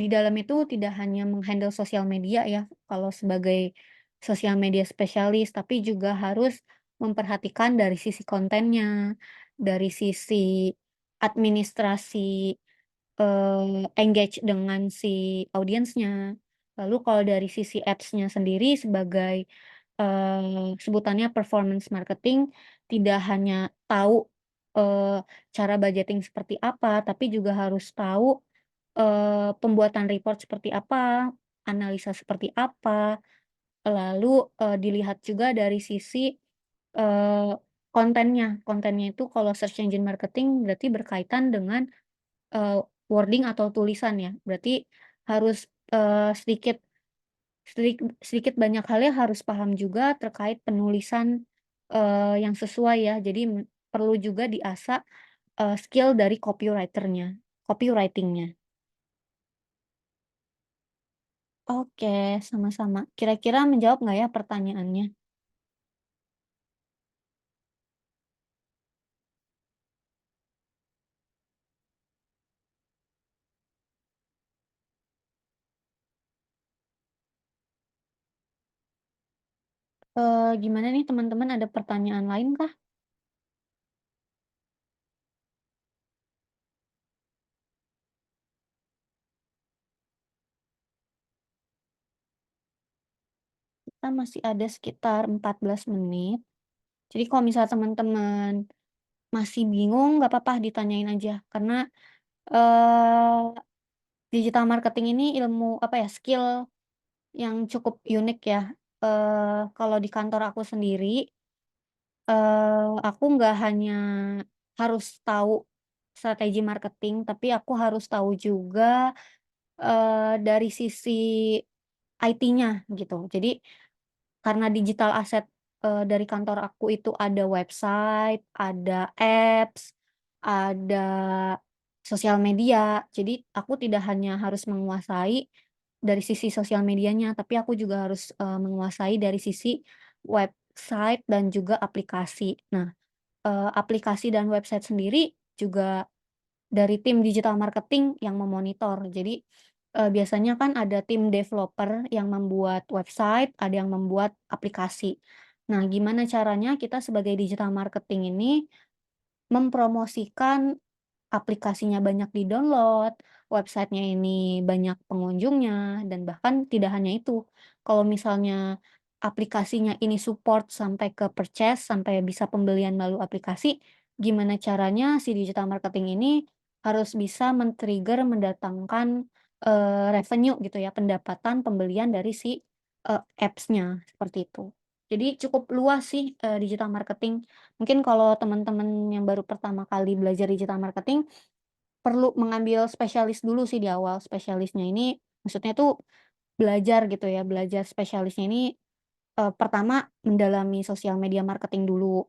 di dalam itu tidak hanya meng-handle sosial media ya, kalau sebagai sosial media spesialis, tapi juga harus memperhatikan dari sisi kontennya, dari sisi administrasi, engage dengan si audiensnya. Lalu kalau dari sisi ads-nya sendiri sebagai, sebutannya performance marketing, tidak hanya tahu, cara budgeting seperti apa, tapi juga harus tahu, pembuatan report seperti apa, analisa seperti apa, lalu, dilihat juga dari sisi, eee, kontennya. Kontennya itu kalau search engine marketing berarti berkaitan dengan wording atau tulisan ya, berarti harus, sedikit banyak halnya harus paham juga terkait penulisan, yang sesuai ya. Jadi perlu juga diasah, skill dari copywriting-nya. Oke, sama-sama. Kira-kira menjawab nggak ya pertanyaannya? Gimana nih teman-teman, ada pertanyaan lain kah? Kita masih ada sekitar 14 menit. Jadi kalau misal teman-teman masih bingung, nggak apa-apa ditanyain aja. Karena, eee, digital marketing ini ilmu, apa ya, skill yang cukup unik ya. Kalau di kantor aku sendiri, aku nggak hanya harus tahu strategi marketing, tapi aku harus tahu juga, dari sisi IT-nya gitu. Jadi karena digital asset, dari kantor aku itu ada website, ada apps, ada sosial media. Jadi aku tidak hanya harus menguasai dari sisi sosial medianya, tapi aku juga harus, menguasai dari sisi website dan juga aplikasi. Nah, aplikasi dan website sendiri juga dari tim digital marketing yang memonitor. Jadi, biasanya kan ada tim developer yang membuat website, ada yang membuat aplikasi. Nah, gimana caranya kita sebagai digital marketing ini mempromosikan aplikasinya banyak di-download, websitenya ini banyak pengunjungnya, dan bahkan tidak hanya itu, kalau misalnya aplikasinya ini support sampai ke purchase, sampai bisa pembelian melalui aplikasi, gimana caranya si digital marketing ini harus bisa men-trigger mendatangkan, revenue gitu ya, pendapatan pembelian dari si, apps-nya, seperti itu. Jadi cukup luas sih, digital marketing. Mungkin kalau teman-teman yang baru pertama kali belajar digital marketing, perlu mengambil spesialis dulu sih di awal. Spesialisnya ini maksudnya tuh belajar gitu ya, belajar spesialisnya ini, pertama mendalami sosial media marketing dulu.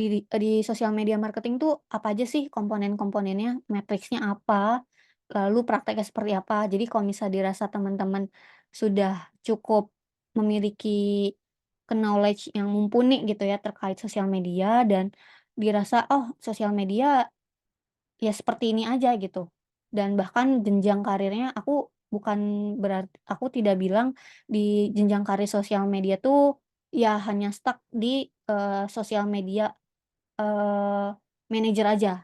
Di sosial media marketing tuh apa aja sih komponen-komponennya, matriksnya apa, lalu prakteknya seperti apa. Jadi kalau misal dirasa teman-teman sudah cukup memiliki knowledge yang mumpuni gitu ya terkait sosial media dan dirasa, "Oh, sosial media ya seperti ini aja gitu." Dan bahkan jenjang karirnya bukan aku tidak bilang di jenjang karir sosial media tuh ya hanya stuck di, sosial media, manajer aja.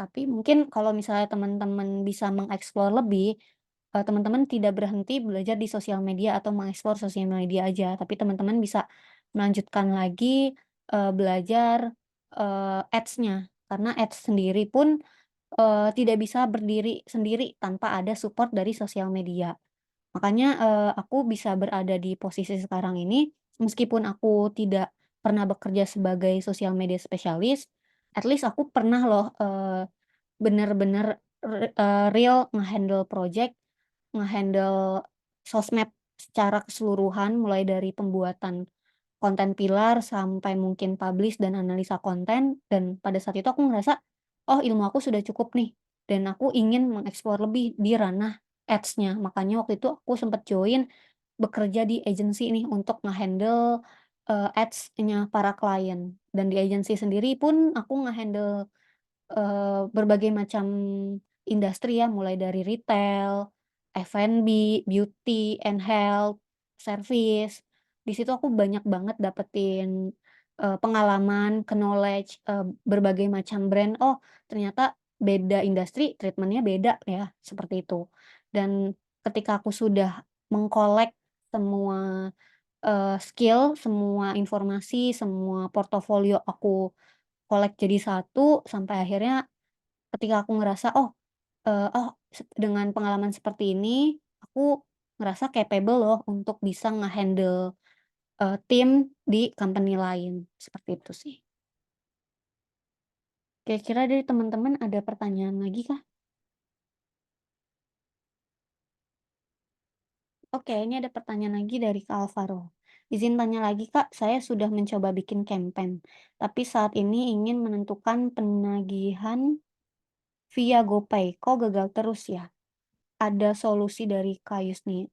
Tapi mungkin kalau misalnya teman-teman bisa mengeksplor lebih, teman-teman tidak berhenti belajar di sosial media atau mengeksplor sosial media aja, tapi teman-teman bisa melanjutkan lagi, belajar, ads-nya. Karena ads sendiri pun tidak bisa berdiri sendiri tanpa ada support dari sosial media. Makanya, aku bisa berada di posisi sekarang ini, meskipun aku tidak pernah bekerja sebagai sosial media spesialis, at least aku pernah loh, bener-bener real nge-handle project, nge-handle sosmed secara keseluruhan, mulai dari pembuatan konten pilar sampai mungkin publish dan analisa konten, dan pada saat itu aku ngerasa, "Oh, ilmu aku sudah cukup nih," dan aku ingin mengeksplor lebih di ranah ads-nya. Makanya waktu itu aku sempat join bekerja di agency nih untuk nge-handle, ads-nya para klien. Dan di agency sendiri pun aku nge-handle berbagai macam industri ya, mulai dari retail, F&B, beauty and health, service. Di situ aku banyak banget dapetin, pengalaman, knowledge, berbagai macam brand, oh ternyata beda industri treatment-nya beda ya, seperti itu. Dan ketika aku sudah mengkolek semua, skill, semua informasi, semua portofolio aku kolek jadi satu, sampai akhirnya ketika aku ngerasa, dengan pengalaman seperti ini, aku ngerasa capable loh untuk bisa nge-handle, tim di company lain, seperti itu sih. Kira-kira dari teman-teman ada pertanyaan lagi kah? Oke, ini ada pertanyaan lagi dari Kak Alvaro. Izin tanya lagi Kak, saya sudah mencoba bikin campaign, tapi saat ini ingin menentukan penagihan via GoPay, kok gagal terus ya? Ada solusi dari Kak Yusni.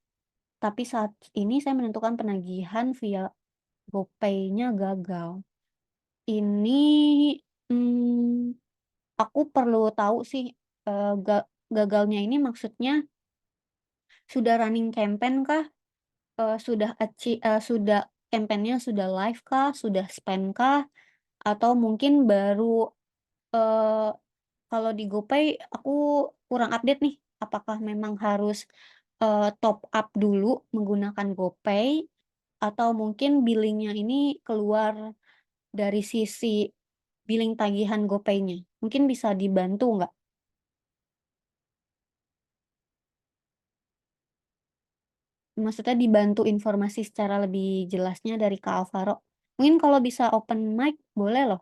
Tapi saat ini saya menentukan penagihan via GoPay-nya gagal. Ini, mmm, aku perlu tahu sih, gagalnya ini maksudnya sudah running campaign kah? Sudah campaign-nya sudah live kah? Sudah spend kah? Atau mungkin baru, eee, kalau di GoPay aku kurang update nih, apakah memang harus, top up dulu menggunakan GoPay atau mungkin billing-nya ini keluar dari sisi billing tagihan GoPay-nya? Mungkin bisa dibantu nggak? Maksudnya dibantu informasi secara lebih jelasnya dari Kak Alvaro. Mungkin kalau bisa open mic boleh loh.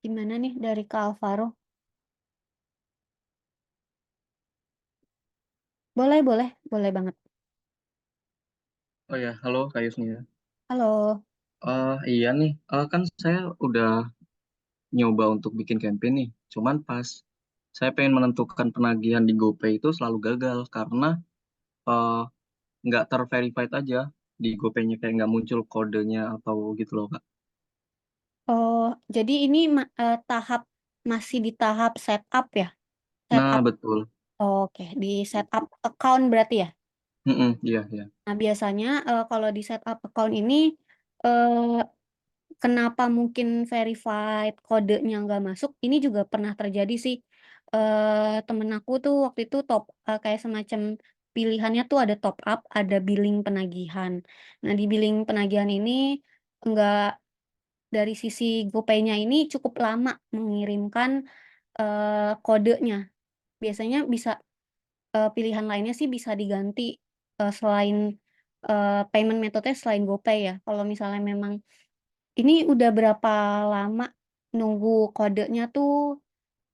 Gimana nih dari Kak Alvaro? Boleh boleh, boleh banget. Oh ya, halo Kak Yusnia. Halo. Iya nih, kan saya udah nyoba untuk bikin campaign nih. Cuman pas saya pengen menentukan penagihan di GoPay itu selalu gagal karena eh, nggak terverified aja di GoPay-nya kayak nggak muncul kodenya atau gitu loh Kak. Oh, jadi ini masih di tahap setup ya? Nah Setup. betul. Oke, di setup account berarti ya? Mm-mm, iya iya. Nah, biasanya kalau di setup account ini eh, kenapa mungkin verified kodenya nggak masuk? Ini juga pernah terjadi sih. Temen aku tuh waktu itu kayak semacam pilihannya tuh ada top up, ada billing penagihan. Nah, di billing penagihan ini nggak dari sisi GoPay-nya ini cukup lama mengirimkan kodenya. Biasanya bisa pilihan lainnya sih bisa diganti selain payment metode selain GoPay ya. Kalau misalnya memang ini udah berapa lama nunggu kodenya tuh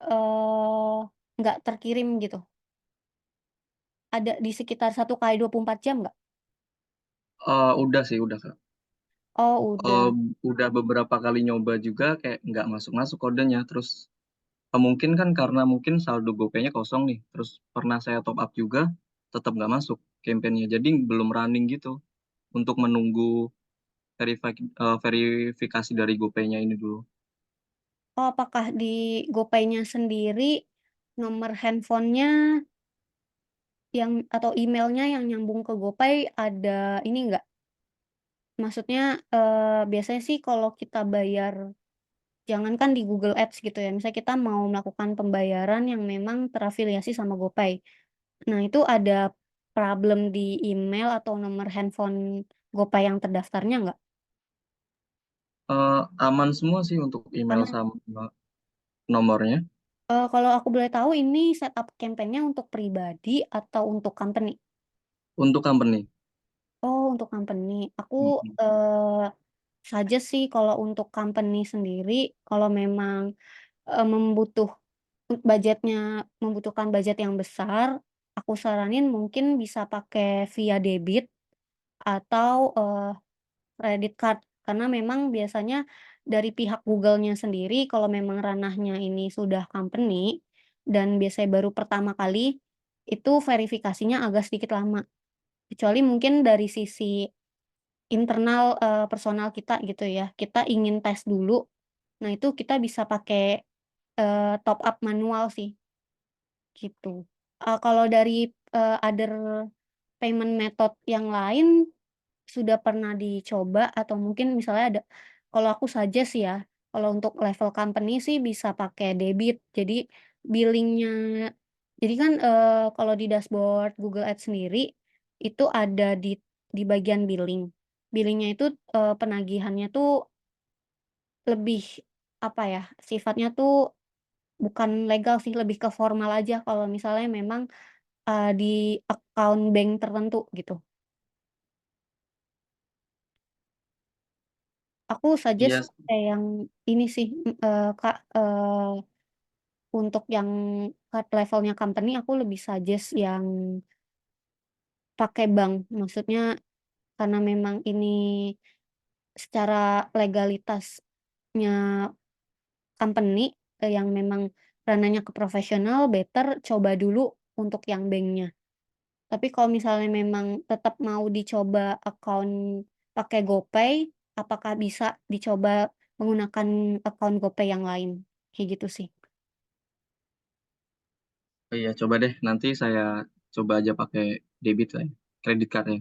eh nggak terkirim gitu. Ada di sekitar 1 kali 24 jam nggak? Udah sih, udah Kak. Oh Eh, udah. udah beberapa kali nyoba juga kayak nggak masuk-masuk kodenya. Terus mungkin kan karena mungkin saldo GoPay-nya kosong nih. Terus pernah saya top up juga, tetap nggak masuk campaign-nya. Jadi belum running gitu untuk menunggu verifikasi dari GoPay-nya ini dulu. Oh, apakah di GoPay-nya sendiri nomor handphonenya yang atau emailnya yang nyambung ke GoPay ada ini nggak? Maksudnya biasanya sih kalau kita bayar jangankan di Google Ads gitu ya, misalnya kita mau melakukan pembayaran yang memang terafiliasi sama GoPay. Nah, itu ada problem di email atau nomor handphone GoPay yang terdaftarnya nggak? Aman semua sih untuk email Aman. sama nomornya. Kalau aku boleh tahu ini setup campaign-nya untuk pribadi atau untuk company? Untuk company. Oh, untuk company. Aku Mm-mm. saja sih kalau untuk company sendiri, kalau memang membutuh budgetnya membutuhkan budget yang besar, aku saranin mungkin bisa pakai via debit atau credit card. Karena memang biasanya dari pihak Google-nya sendiri kalau memang ranahnya ini sudah company dan biasanya baru pertama kali, itu verifikasinya agak sedikit lama. Kecuali mungkin dari sisi internal, personal kita gitu ya, kita ingin tes dulu, nah itu kita bisa pakai, top up manual sih, gitu. Kalau dari, other payment method yang lain sudah pernah dicoba atau mungkin misalnya ada kalau aku suggest ya, kalau untuk level company sih bisa pakai debit. Jadi billing-nya jadi kan, kalau di dashboard Google Ads sendiri, itu ada di bagian billing. Billing-nya itu, penagihannya tuh lebih, apa ya, sifatnya tuh bukan legal sih, lebih ke formal aja kalau misalnya memang, di account bank tertentu gitu. Aku suggest Iya, pakai yang ini sih, Kak, untuk yang levelnya company aku lebih suggest yang pakai bank. Maksudnya karena memang ini secara legalitasnya company, yang memang ranahnya ke profesional, better coba dulu untuk yang banknya. Tapi kalau misalnya memang tetap mau dicoba account pakai GoPay, apakah bisa dicoba menggunakan account GoPay yang lain? Kayak gitu sih. iya coba deh nanti saya coba aja pakai debit lah ya, kredit card ya.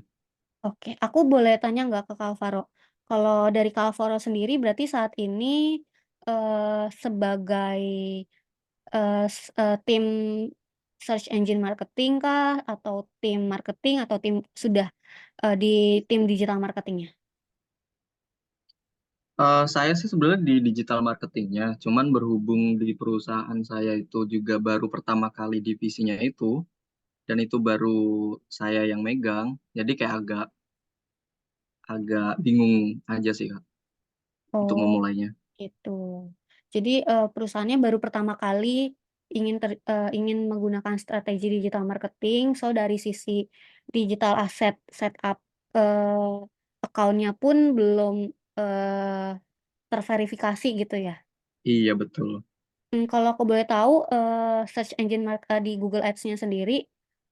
Oke, aku boleh tanya nggak ke Kak Alvaro? Kalau dari Kak Alvaro sendiri berarti saat ini sebagai tim search engine marketing kah? Atau tim marketing atau tim sudah, di tim digital marketingnya? Saya sih sebenarnya di digital marketingnya, cuman berhubung di perusahaan saya itu juga baru pertama kali divisinya itu, dan itu baru saya yang megang, jadi kayak agak agak bingung aja sih Kak untuk Oh, memulainya. gitu. Jadi, perusahaannya baru pertama kali ingin menggunakan strategi digital marketing, so dari sisi digital asset setup, eee, account-nya pun belum, eee, terverifikasi gitu ya? Iya betul. Kalau aku boleh tahu, search engine di Google Ads-nya sendiri,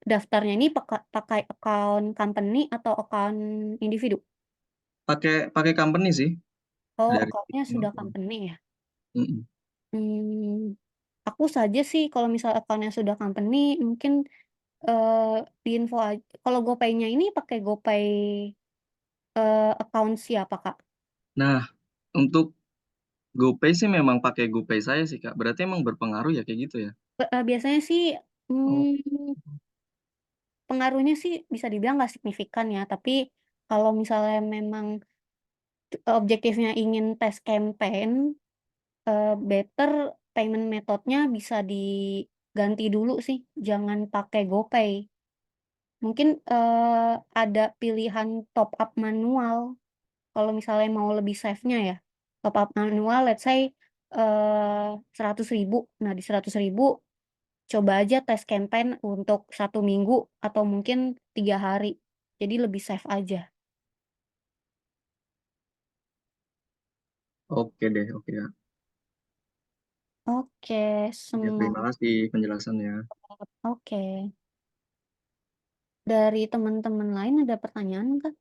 daftarnya ini pakai account company atau account individu? Pakai pakai company sih Oh, dari. account-nya sudah company ya? Mm-mm. Mmm, aku saja sih kalau misal account-nya sudah company mungkin, diinfo kalau GoPay-nya ini pakai GoPay, account siapa, Kak? Nah, untuk GoPay sih memang pakai GoPay saya sih Kak. Berarti emang berpengaruh ya kayak gitu ya? Biasanya sih, Oh, pengaruhnya sih bisa dibilang nggak signifikan ya, tapi kalau misalnya memang objektifnya ingin tes campaign, better payment method-nya bisa diganti dulu sih, jangan pakai GoPay. Mungkin, ada pilihan top up manual, kalau misalnya mau lebih safe-nya ya. Top up manual let's say, 100.000. Nah, di 100.000 coba aja tes campaign untuk 1 minggu atau mungkin 3 hari. Jadi lebih safe aja. oke deh, oke Kak. Oke, Ya, terima kasih penjelasannya. oke. Dari teman-teman lain ada pertanyaan nggak?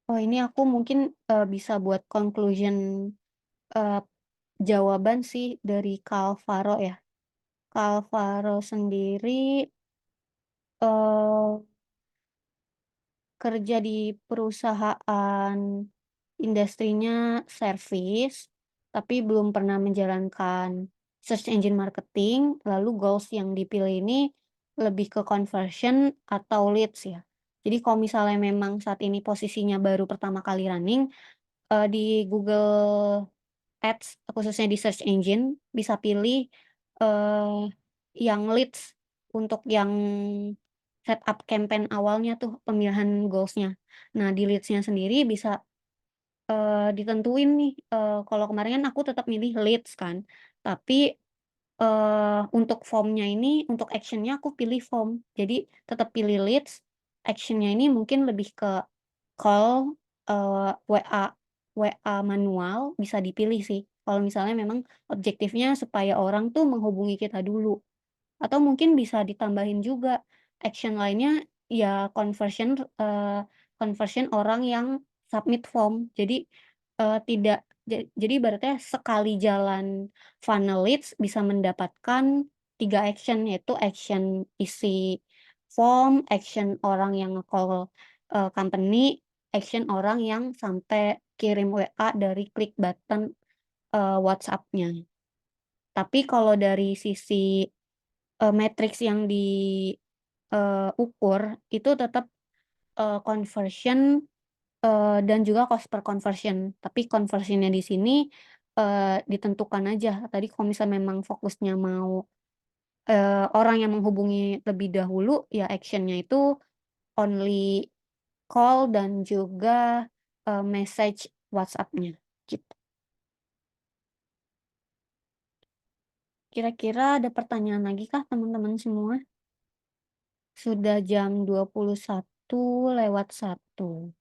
Oh, ini aku mungkin, bisa buat conclusion, eee, jawaban sih dari Kalvaro ya. Kalvaro sendiri, eee, kerja di perusahaan industrinya service, tapi belum pernah menjalankan search engine marketing, lalu goals yang dipilih ini lebih ke conversion atau leads ya. Jadi kalau misalnya memang saat ini posisinya baru pertama kali running, di Google Ads, khususnya di search engine, bisa pilih, eee, yang leads untuk yang setup campaign awalnya tuh, pemilihan goals-nya. Nah, di leads-nya sendiri bisa, ditentuin nih, kalau kemarin kan aku tetap milih leads kan, tapi, untuk form-nya ini, untuk action-nya aku pilih form. Jadi tetap pilih leads, action-nya ini mungkin lebih ke call, WA manual bisa dipilih sih, kalau misalnya memang objektifnya supaya orang tuh menghubungi kita dulu. Atau mungkin bisa ditambahin juga action lainnya ya conversion orang yang submit form. Jadi, tidak jadi ibaratnya sekali jalan funnel leads bisa mendapatkan 3 action, yaitu action isi form, action orang yang nge-call, company, action orang yang sampai kirim WA dari klik button, WhatsApp-nya. Tapi kalau dari sisi matriks yang ukur itu tetap, conversion, dan juga cost per conversion. Tapi conversion-nya di sini, ditentukan aja. Tadi kalau misalnya memang fokusnya mau, orang yang menghubungi lebih dahulu, ya action-nya itu only call dan juga, message WhatsApp-nya, gitu. Kira-kira ada pertanyaan lagi kah teman-teman semua? Sudah jam 21:01.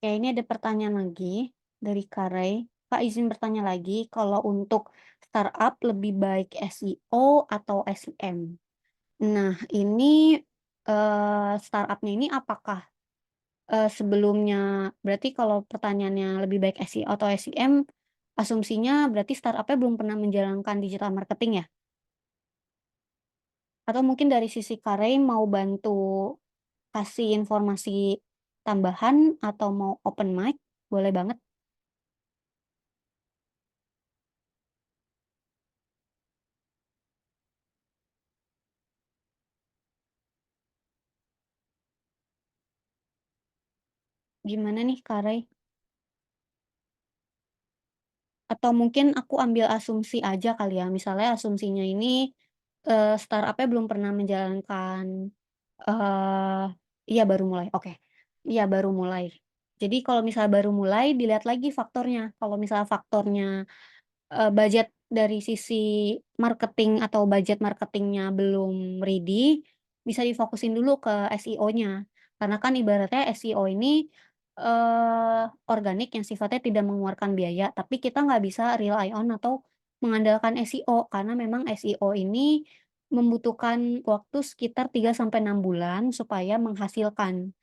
Oke, ini ada pertanyaan lagi dari Kak Kak, izin bertanya lagi, kalau untuk startup lebih baik SEO atau SEM? Nah, ini, startup-nya ini apakah, sebelumnya berarti kalau pertanyaannya lebih baik SEO atau SEM, asumsinya berarti startup-nya belum pernah menjalankan digital marketing ya? Atau mungkin dari sisi Kak mau bantu kasih informasi tambahan atau mau open mic? Boleh banget. Gimana nih Kak? Atau mungkin aku ambil asumsi aja kali ya, misalnya asumsinya ini, startup-nya belum pernah menjalankan, eee, iya baru mulai, oke. Iya baru mulai. Jadi kalau misal baru mulai dilihat lagi faktornya, kalau misal faktornya budget dari sisi marketing atau budget marketingnya belum ready, bisa difokusin dulu ke SEO-nya. Karena kan ibaratnya SEO ini, organik yang sifatnya tidak mengeluarkan biaya, tapi kita nggak bisa rely on atau mengandalkan SEO, karena memang SEO ini membutuhkan waktu sekitar 3 sampai 6 bulan supaya menghasilkan.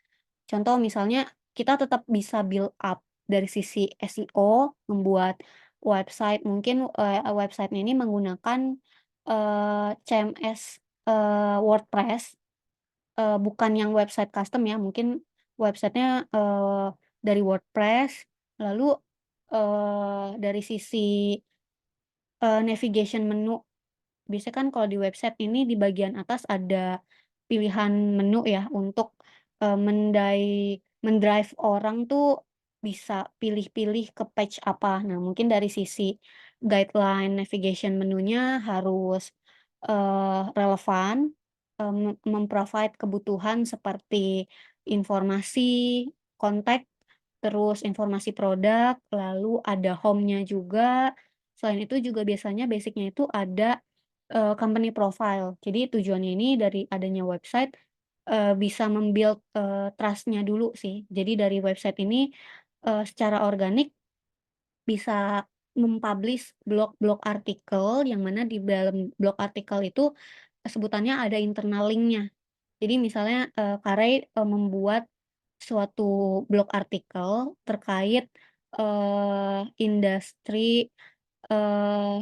Contoh misalnya kita tetap bisa build up dari sisi SEO, membuat website mungkin, website-nya ini menggunakan, CMS, WordPress, bukan yang website custom ya, mungkin website-nya, dari WordPress, lalu, dari sisi, navigation menu. Biasanya kan kalau di website ini di bagian atas ada pilihan menu ya untuk, men-drive orang tuh bisa pilih-pilih ke page apa. Nah, mungkin dari sisi guideline navigation menunya harus, relevan, mem-provide kebutuhan seperti informasi, kontak, terus informasi produk, lalu ada home-nya juga. Selain itu juga biasanya basic-nya itu ada company profile. Jadi tujuannya ini dari adanya website, bisa mem-build, trust-nya dulu sih. Jadi dari website ini, secara organik bisa mem-publish blog-blog artikel yang mana di dalam blog artikel itu sebutannya ada internal link-nya. Jadi misalnya, Kak membuat suatu blog artikel terkait, industri, eee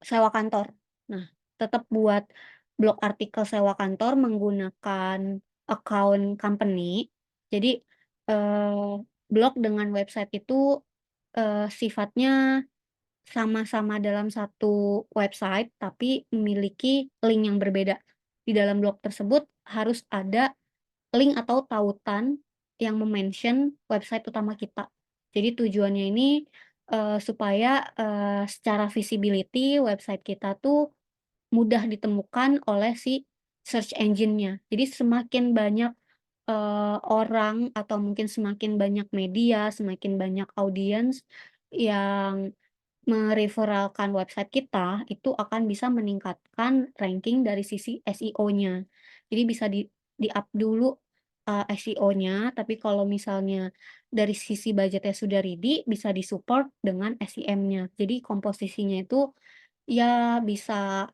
sewa kantor. Nah, tetap buat blog artikel sewa kantor menggunakan account company. Jadi, eee, blog dengan website itu, sifatnya sama-sama dalam satu website, tapi memiliki link yang berbeda. Di dalam blog tersebut harus ada link atau tautan yang me-mention website utama kita. Jadi tujuannya ini, supaya, secara visibility website kita tuh mudah ditemukan oleh si search engine-nya. Jadi semakin banyak, orang atau mungkin semakin banyak media, semakin banyak audiens yang mereferalkan website kita, itu akan bisa meningkatkan ranking dari sisi SEO-nya. Jadi bisa di-up dulu, SEO-nya, tapi kalau misalnya dari sisi budgetnya sudah ready, bisa di-support dengan SEM-nya. Jadi komposisinya itu ya bisa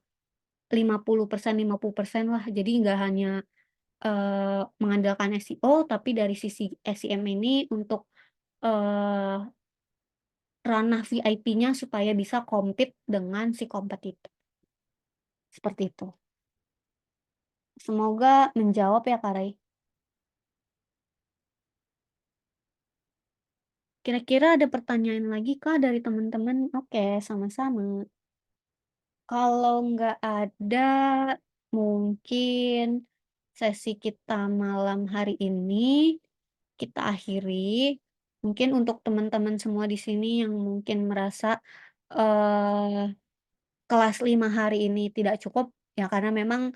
50% lah. Jadi nggak hanya, mengandalkan SEO, tapi dari sisi SEM ini untuk, eee ranah VIP-nya supaya bisa compete dengan si kompetitor, seperti itu. Semoga menjawab ya, Kak Kira-kira ada pertanyaan lagi Kak dari teman-teman? Oke, sama-sama. Kalau nggak ada, mungkin sesi kita malam hari ini kita akhiri. Mungkin untuk teman-teman semua di sini yang mungkin merasa, eee kelas 5 hari ini tidak cukup, ya karena memang,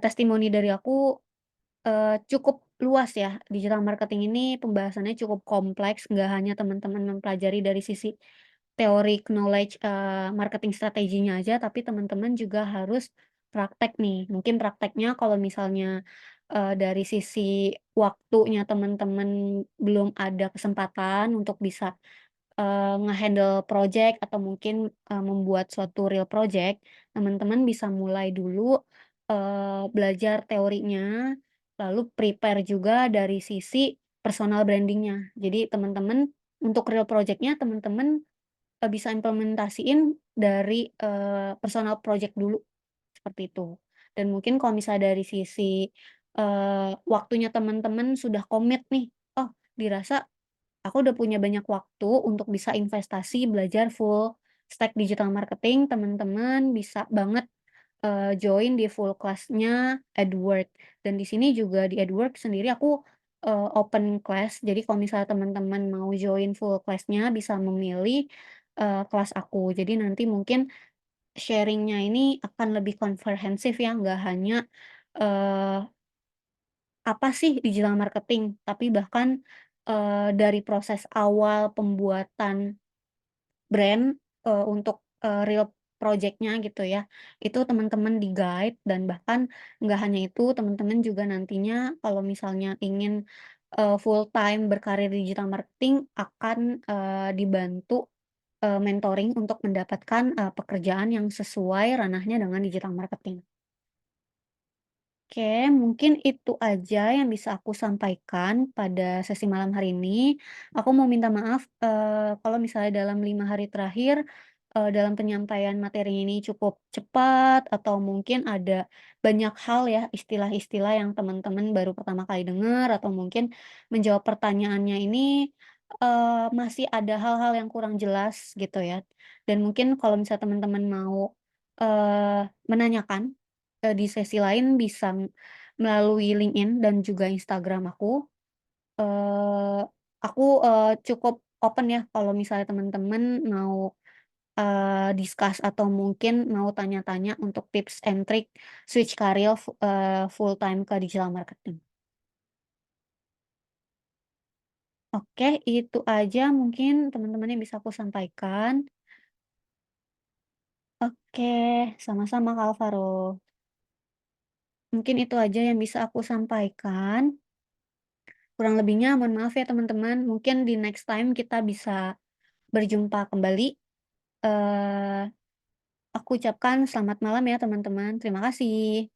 testimoni dari aku, cukup luas ya. Digital marketing ini pembahasannya cukup kompleks, nggak hanya teman-teman mempelajari dari sisi teori knowledge, marketing strateginya aja, tapi teman-teman juga harus praktek nih. Mungkin prakteknya kalau misalnya dari sisi waktunya teman-teman belum ada kesempatan untuk bisa, nge-handle project atau mungkin, membuat suatu real project, teman-teman bisa mulai dulu, belajar teorinya, lalu prepare juga dari sisi personal branding-nya. Jadi teman-teman untuk real project-nya teman-teman, bisa implementasiin dari, personal project dulu, seperti itu. Dan mungkin kalau misalnya dari sisi, waktunya teman-teman sudah komit nih, oh dirasa aku udah punya banyak waktu untuk bisa investasi belajar full stack digital marketing, teman-teman bisa banget, join di full kelasnya Edward. Dan di sini juga di Edward sendiri aku, open class, jadi kalau misalnya teman-teman mau join full class-nya bisa memilih, kelas aku. Jadi nanti mungkin sharing-nya ini akan lebih komprehensif ya, nggak hanya, eee, apa sih digital marketing, tapi bahkan, dari proses awal pembuatan brand, untuk, real project-nya gitu ya, itu teman-teman di-guide dan bahkan nggak hanya itu, teman-teman juga nantinya kalau misalnya ingin, full-time berkarir di digital marketing akan, dibantu, mentoring untuk mendapatkan, pekerjaan yang sesuai ranahnya dengan digital marketing. Oke, mungkin itu aja yang bisa aku sampaikan pada sesi malam hari ini. Aku mau minta maaf, kalau misalnya dalam 5 hari terakhir, dalam penyampaian materi ini cukup cepat atau mungkin ada banyak hal ya, istilah-istilah yang teman-teman baru pertama kali dengar atau mungkin menjawab pertanyaannya ini, masih ada hal-hal yang kurang jelas gitu ya. Dan mungkin kalau misalnya teman-teman mau, menanyakan di sesi lain bisa melalui LinkedIn dan juga Instagram aku. Eee, aku, cukup open ya kalau misalnya teman-teman mau, discuss atau mungkin mau tanya-tanya untuk tips and trick switch career full time ke digital marketing. Oke, itu aja mungkin teman-teman yang bisa aku sampaikan. Oke, sama-sama Kak Alvaro. Mungkin itu aja yang bisa aku sampaikan. Kurang lebihnya mohon maaf ya teman-teman, mungkin di next time kita bisa berjumpa kembali. Eee, aku ucapkan selamat malam ya teman-teman, terima kasih.